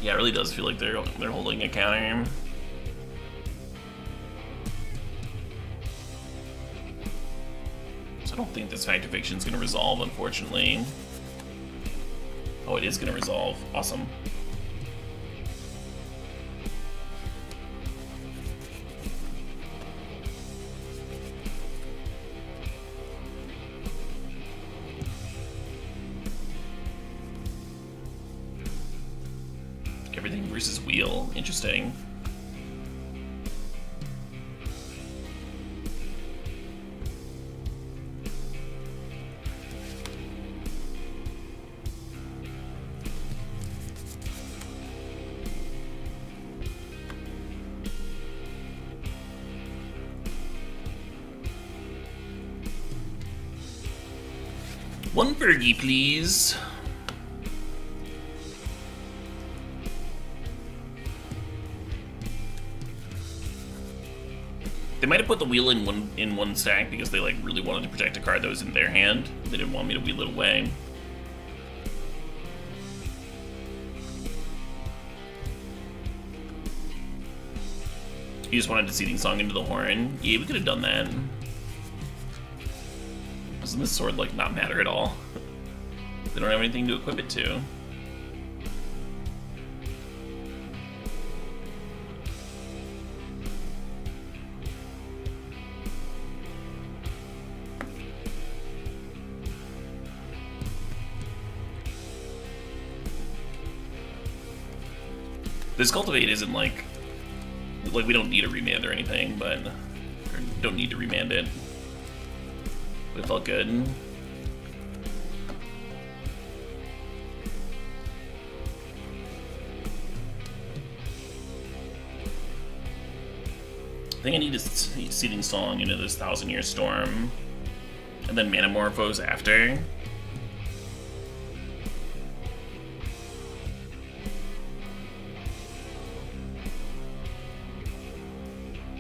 Yeah, it really does feel like they're holding a counter. So I don't think this Fact or Fiction is going to resolve, unfortunately. Oh, it is going to resolve. Awesome. Everything versus wheel. Interesting. One Fergie, please. They might have put the wheel in one stack because they like really wanted to protect a card that was in their hand. They didn't want me to wheel it away. You just wanted to Seething Song into the Horn. Yeah, we could have done that. Doesn't this sword like not matter at all? They don't have anything to equip it to. This Cultivate isn't like we don't need a remand or anything, but or don't need to remand it. But it felt good. I think I need a Seething Song into this 1,000-Year Storm, and then Manamorphose after.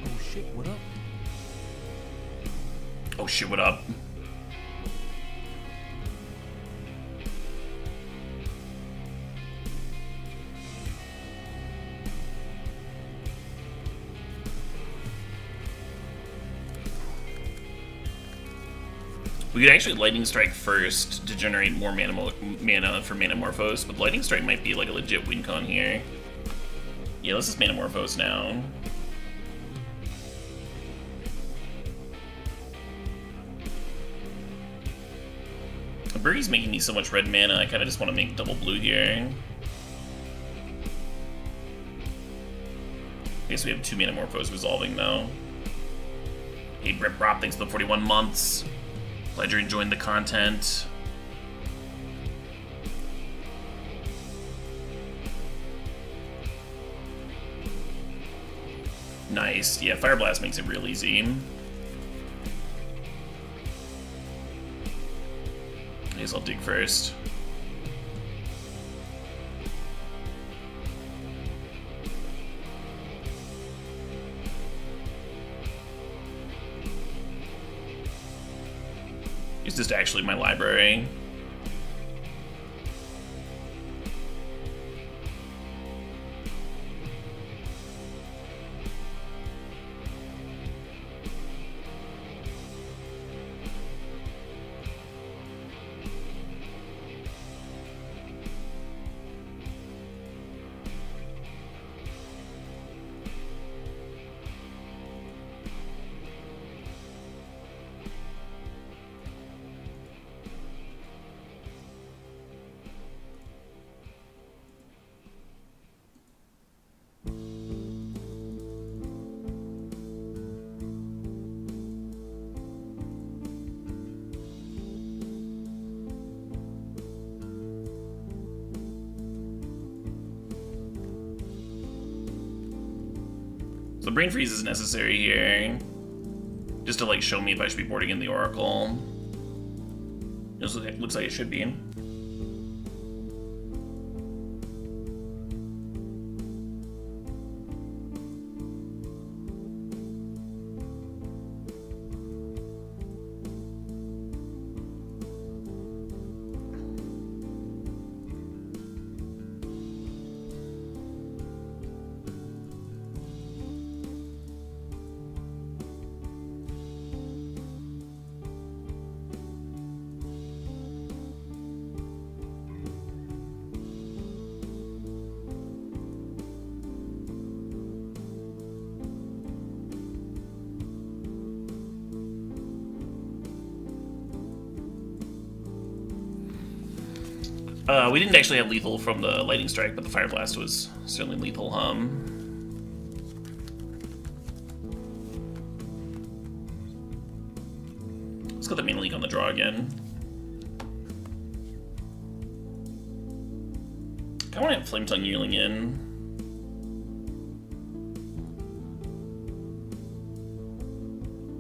Oh shit, what up? Oh shit, what up? We could actually Lightning Strike first to generate more mana for Manamorphose, but Lightning Strike might be like a legit win con here. Yeah, let's just Manamorphose now. Birdie's making me so much red mana, I kind of just want to make double blue here. I guess we have 2 Manamorphose resolving though. Hey, Brett Rob, thanks for the 41 months. Glad you're enjoying the content. Nice. Yeah, Fire Blast makes it real easy. I guess I'll dig first. It's just actually my library. So Brain Freeze is necessary here, just to like show me if I should be boarding in the Oracle. It looks like it should be. We didn't actually have lethal from the Lightning Strike, but the Fire Blast was certainly lethal, Let's get the Mana Leak on the draw again. I want to have Flame Tongue Yearling in.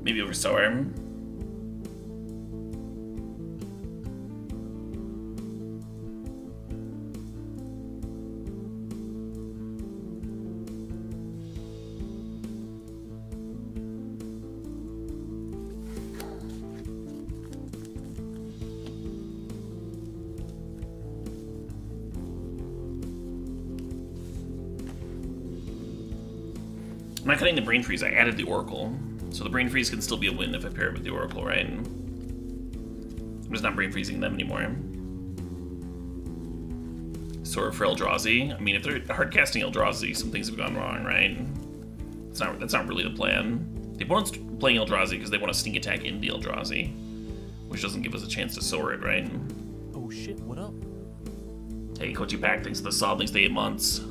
Maybe over Storm. I'm not cutting the Brain Freeze, I added the Oracle. So the Brain Freeze can still be a win if I pair it with the Oracle, right? I'm just not Brain Freezing them anymore. Sora for Eldrazi. I mean, if they're hard casting Eldrazi, some things have gone wrong, right? That's not really the plan. The opponent's playing Eldrazi because they want to sneak attack into Eldrazi, which doesn't give us a chance to soar it, right? Oh shit, what up? Hey, Kochi Pack, thanks for the sub, thanks for the 8 months.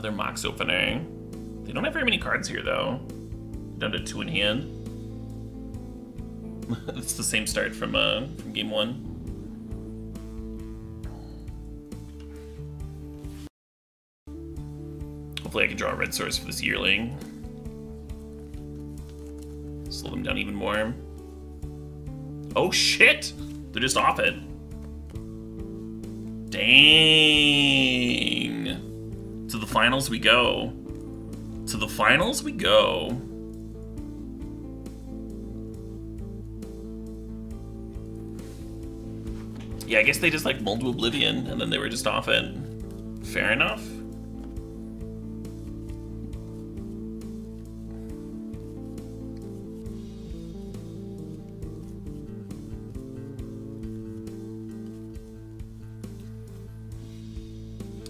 Another Mox opener. They don't have very many cards here, though. Down to 2 in hand. It's the same start from game 1. Hopefully I can draw a red source for this yearling. Slow them down even more. Oh shit! They're just off it. Dang! To the finals we go. To the finals we go. Yeah, I guess they just like mulled to oblivion and then they were just off it. Fair enough.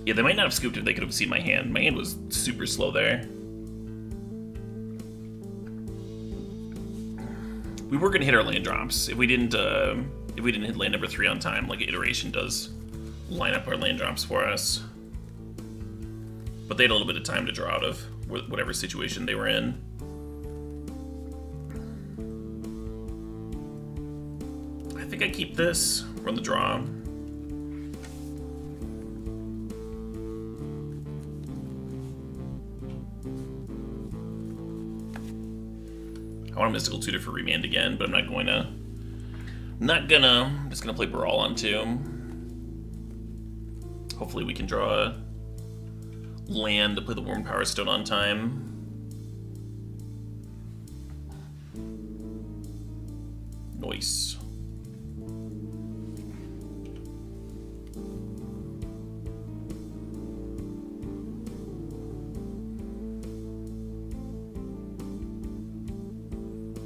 Yeah, they might not have scooped if they could have seen my hand. My hand was super slow there. We were gonna hit our land drops. If we didn't hit land number 3 on time, like Iteration does line up our land drops for us. But they had a little bit of time to draw out of whatever situation they were in. I think I keep this, run the draw. I want a Mystical Tutor for Remand again, but I'm not going to. I'm just gonna play Brawl on 2. Hopefully we can draw a land to play the Worn Power Stone on time. Nice.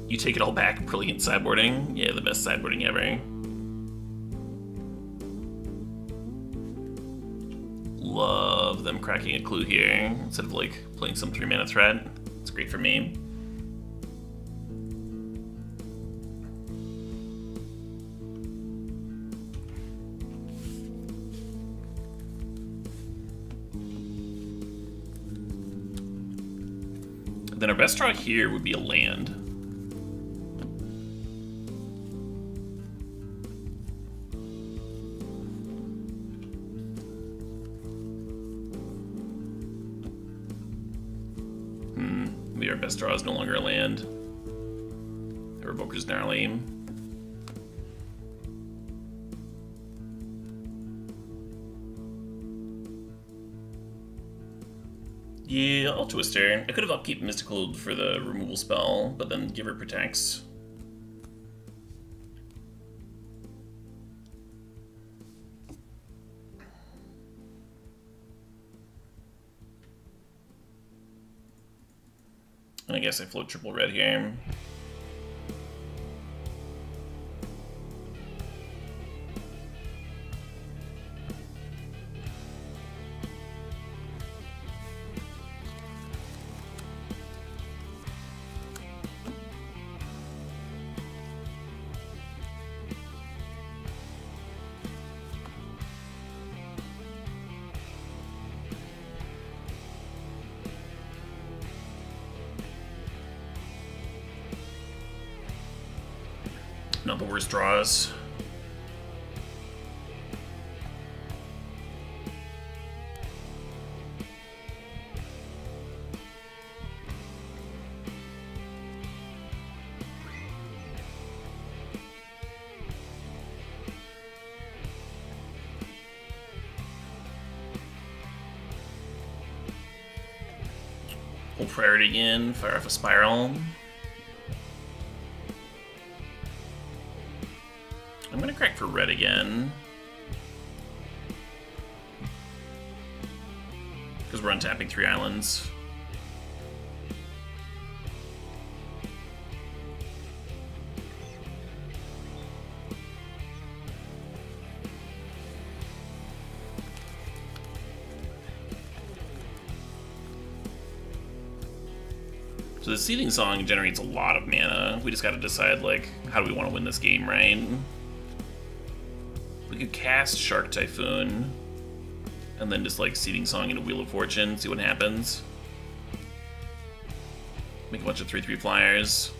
You take it all back, brilliant sideboarding. Yeah, the best sideboarding ever. Love them cracking a clue here instead of like playing some 3-mana threat. It's great for me. Then our best draw here would be a land. Maybe our best draw is no longer a land. The Revoker's Gnarly. Yeah, I'll twist her. I could have upkeep Mystical for the removal spell, but then give her protects. And I guess I float triple red here. Not the worst draws. Hold priority again, fire off a spiral. I'm gonna crack for red again. Because we're untapping 3 islands. So the Seething Song generates a lot of mana. We just gotta decide, like, how do we want to win this game, right? We could cast Shark Typhoon. And then just like seeding song into Wheel of Fortune, see what happens. Make a bunch of 3/3 flyers.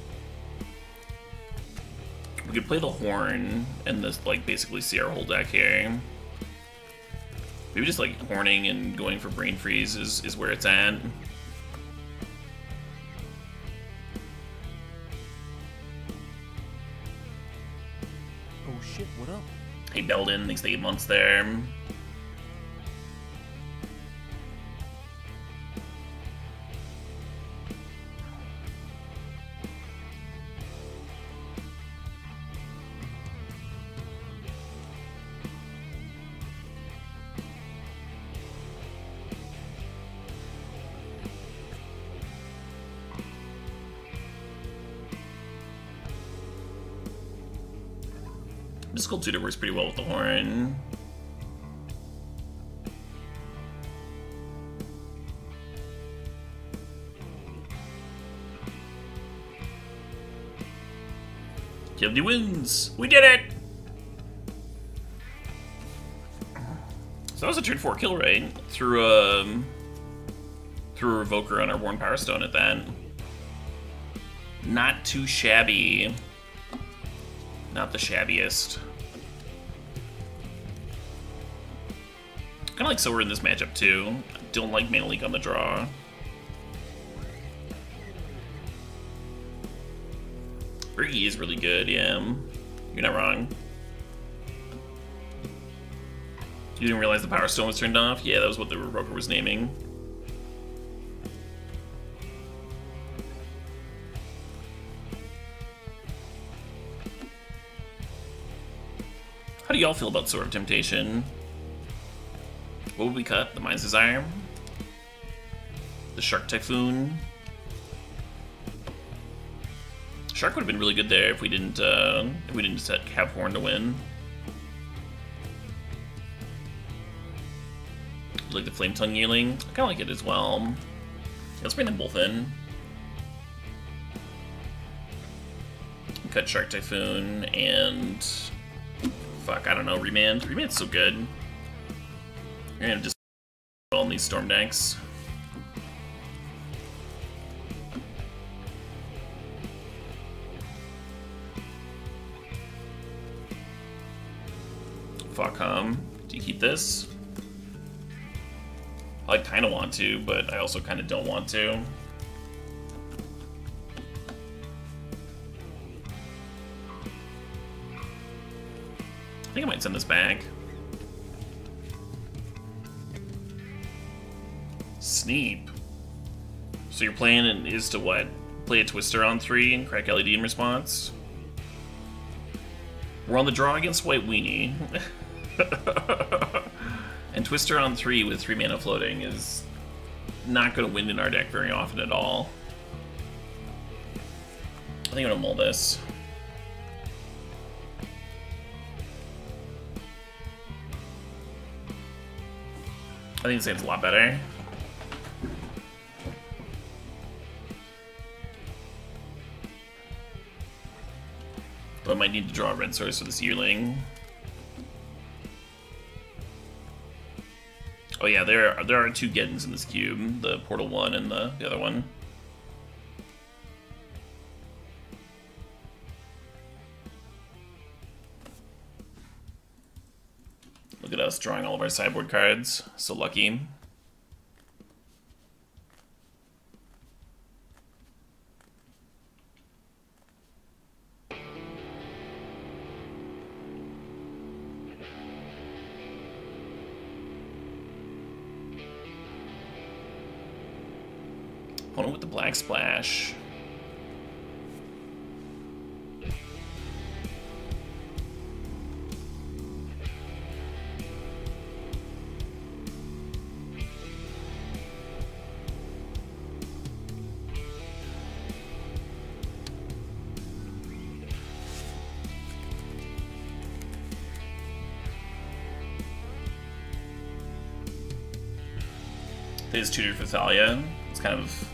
We could play the horn and just like basically see our whole deck here. Maybe just like horning and going for brain freeze is where it's at. Oh shit, what up? Hey Belden, thanks to 8 months there. Mystical Tutor works pretty well with the horn. CalebD wins! We did it! So that was a turn 4 kill, right? Through a Revoker on our Worn Power Stone at that. Not too shabby. Not the shabbiest. Kind of like Sower in this matchup too. Don't like Mana Leak on the draw. Briggy is really good, yeah. You're not wrong. You didn't realize the Power Stone was turned off? Yeah, that was what the Revoker was naming. How do y'all feel about Sword of Temptation? What would we cut? The Mind's Desire? The Shark Typhoon? Shark would have been really good there if we didn't set have Horn to win. You like the Flame Tongue Yearling? I kinda like it as well. Yeah, let's bring them both in. Cut Shark Typhoon and fuck, I don't know, Remand. Remand's so good. You're gonna just all these Storm decks. Fuck, do you keep this? I kinda want to, but I also kinda don't want to. I think I might send this back. Sneep. So your plan is to what? Play a Twister on 3 and crack LED in response? We're on the draw against White Weenie. And Twister on 3 with 3 mana floating is not going to win in our deck very often at all. I think I'm going to mull this. I think this game's a lot better. But I might need to draw a red source for this Yearling. Oh yeah, there are 2 Geddons in this cube, the Portal 1 and the other one. Look at us drawing all of our sideboard cards. So lucky. Opponent with the Black Splash. His tutored for Thalia. It's kind of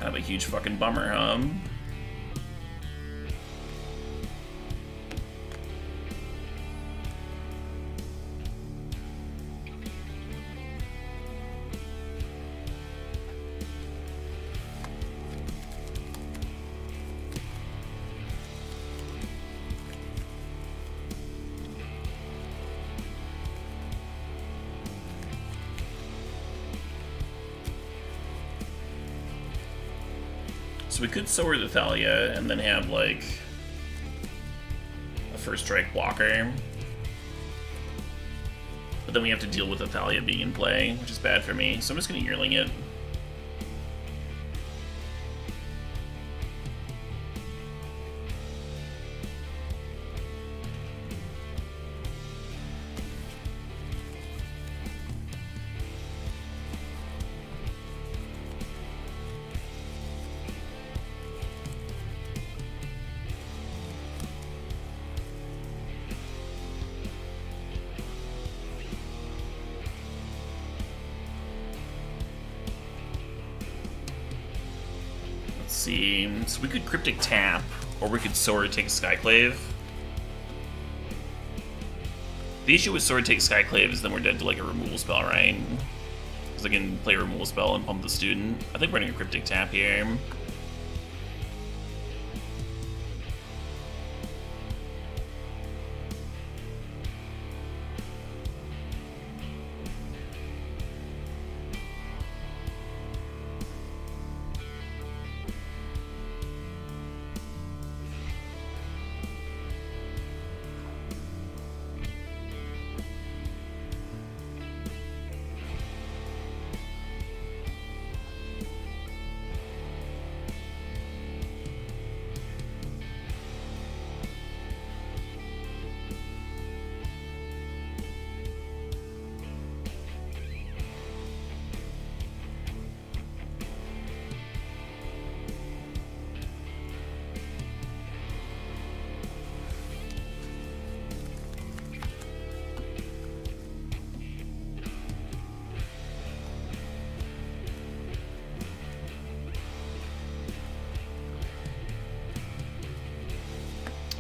a huge fucking bummer, huh? So we could Sword the Thalia and then have, like, a first strike blocker. But then we have to deal with the Thalia being in play, which is bad for me. So I'm just going to Yearling it. See, so we could Cryptic Tap, or we could Sword take Skyclave. The issue with Sword take Skyclave is then we're dead to like a removal spell, right? Because I can play a removal spell and pump the student. I think we're running a Cryptic Tap here.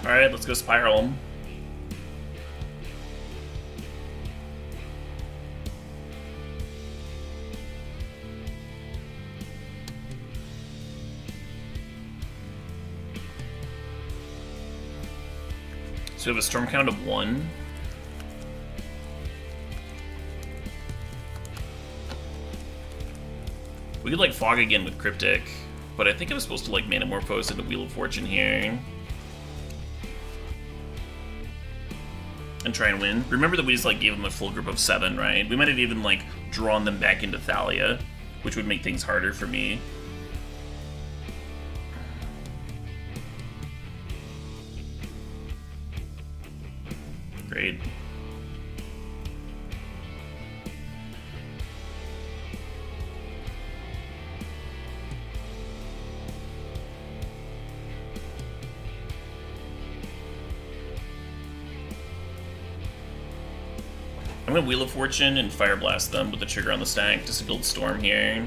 Alright, let's go Spiral. So we have a Storm count of 1. We could like Fog again with Cryptic, but I think I was supposed to like Manamorphose into Wheel of Fortune here. And try and win. Remember that we just like gave them a full group of 7, right? We might have even like drawn them back into Thalia, which would make things harder for me. Great. I'm gonna Wheel of Fortune and Fire Blast them with the trigger on the stack just to build Storm here.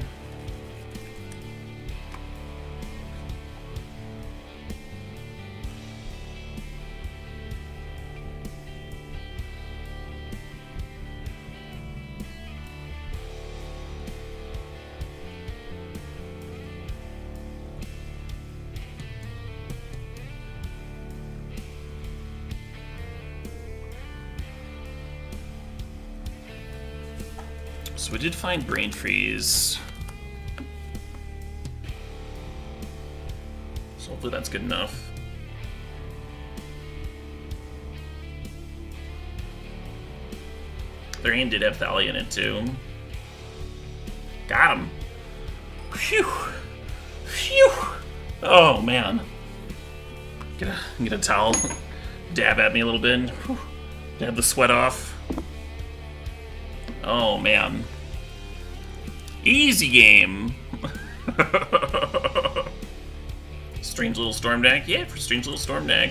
So we did find Brain Freeze. So hopefully that's good enough. Their hand did have Thalia in it too. Got him. Phew. Phew. Oh man. Get a towel. Dab at me a little bit. Whew. Dab the sweat off. Oh man. Easy game. Strange little Storm deck? Yeah, for Strange little Storm deck.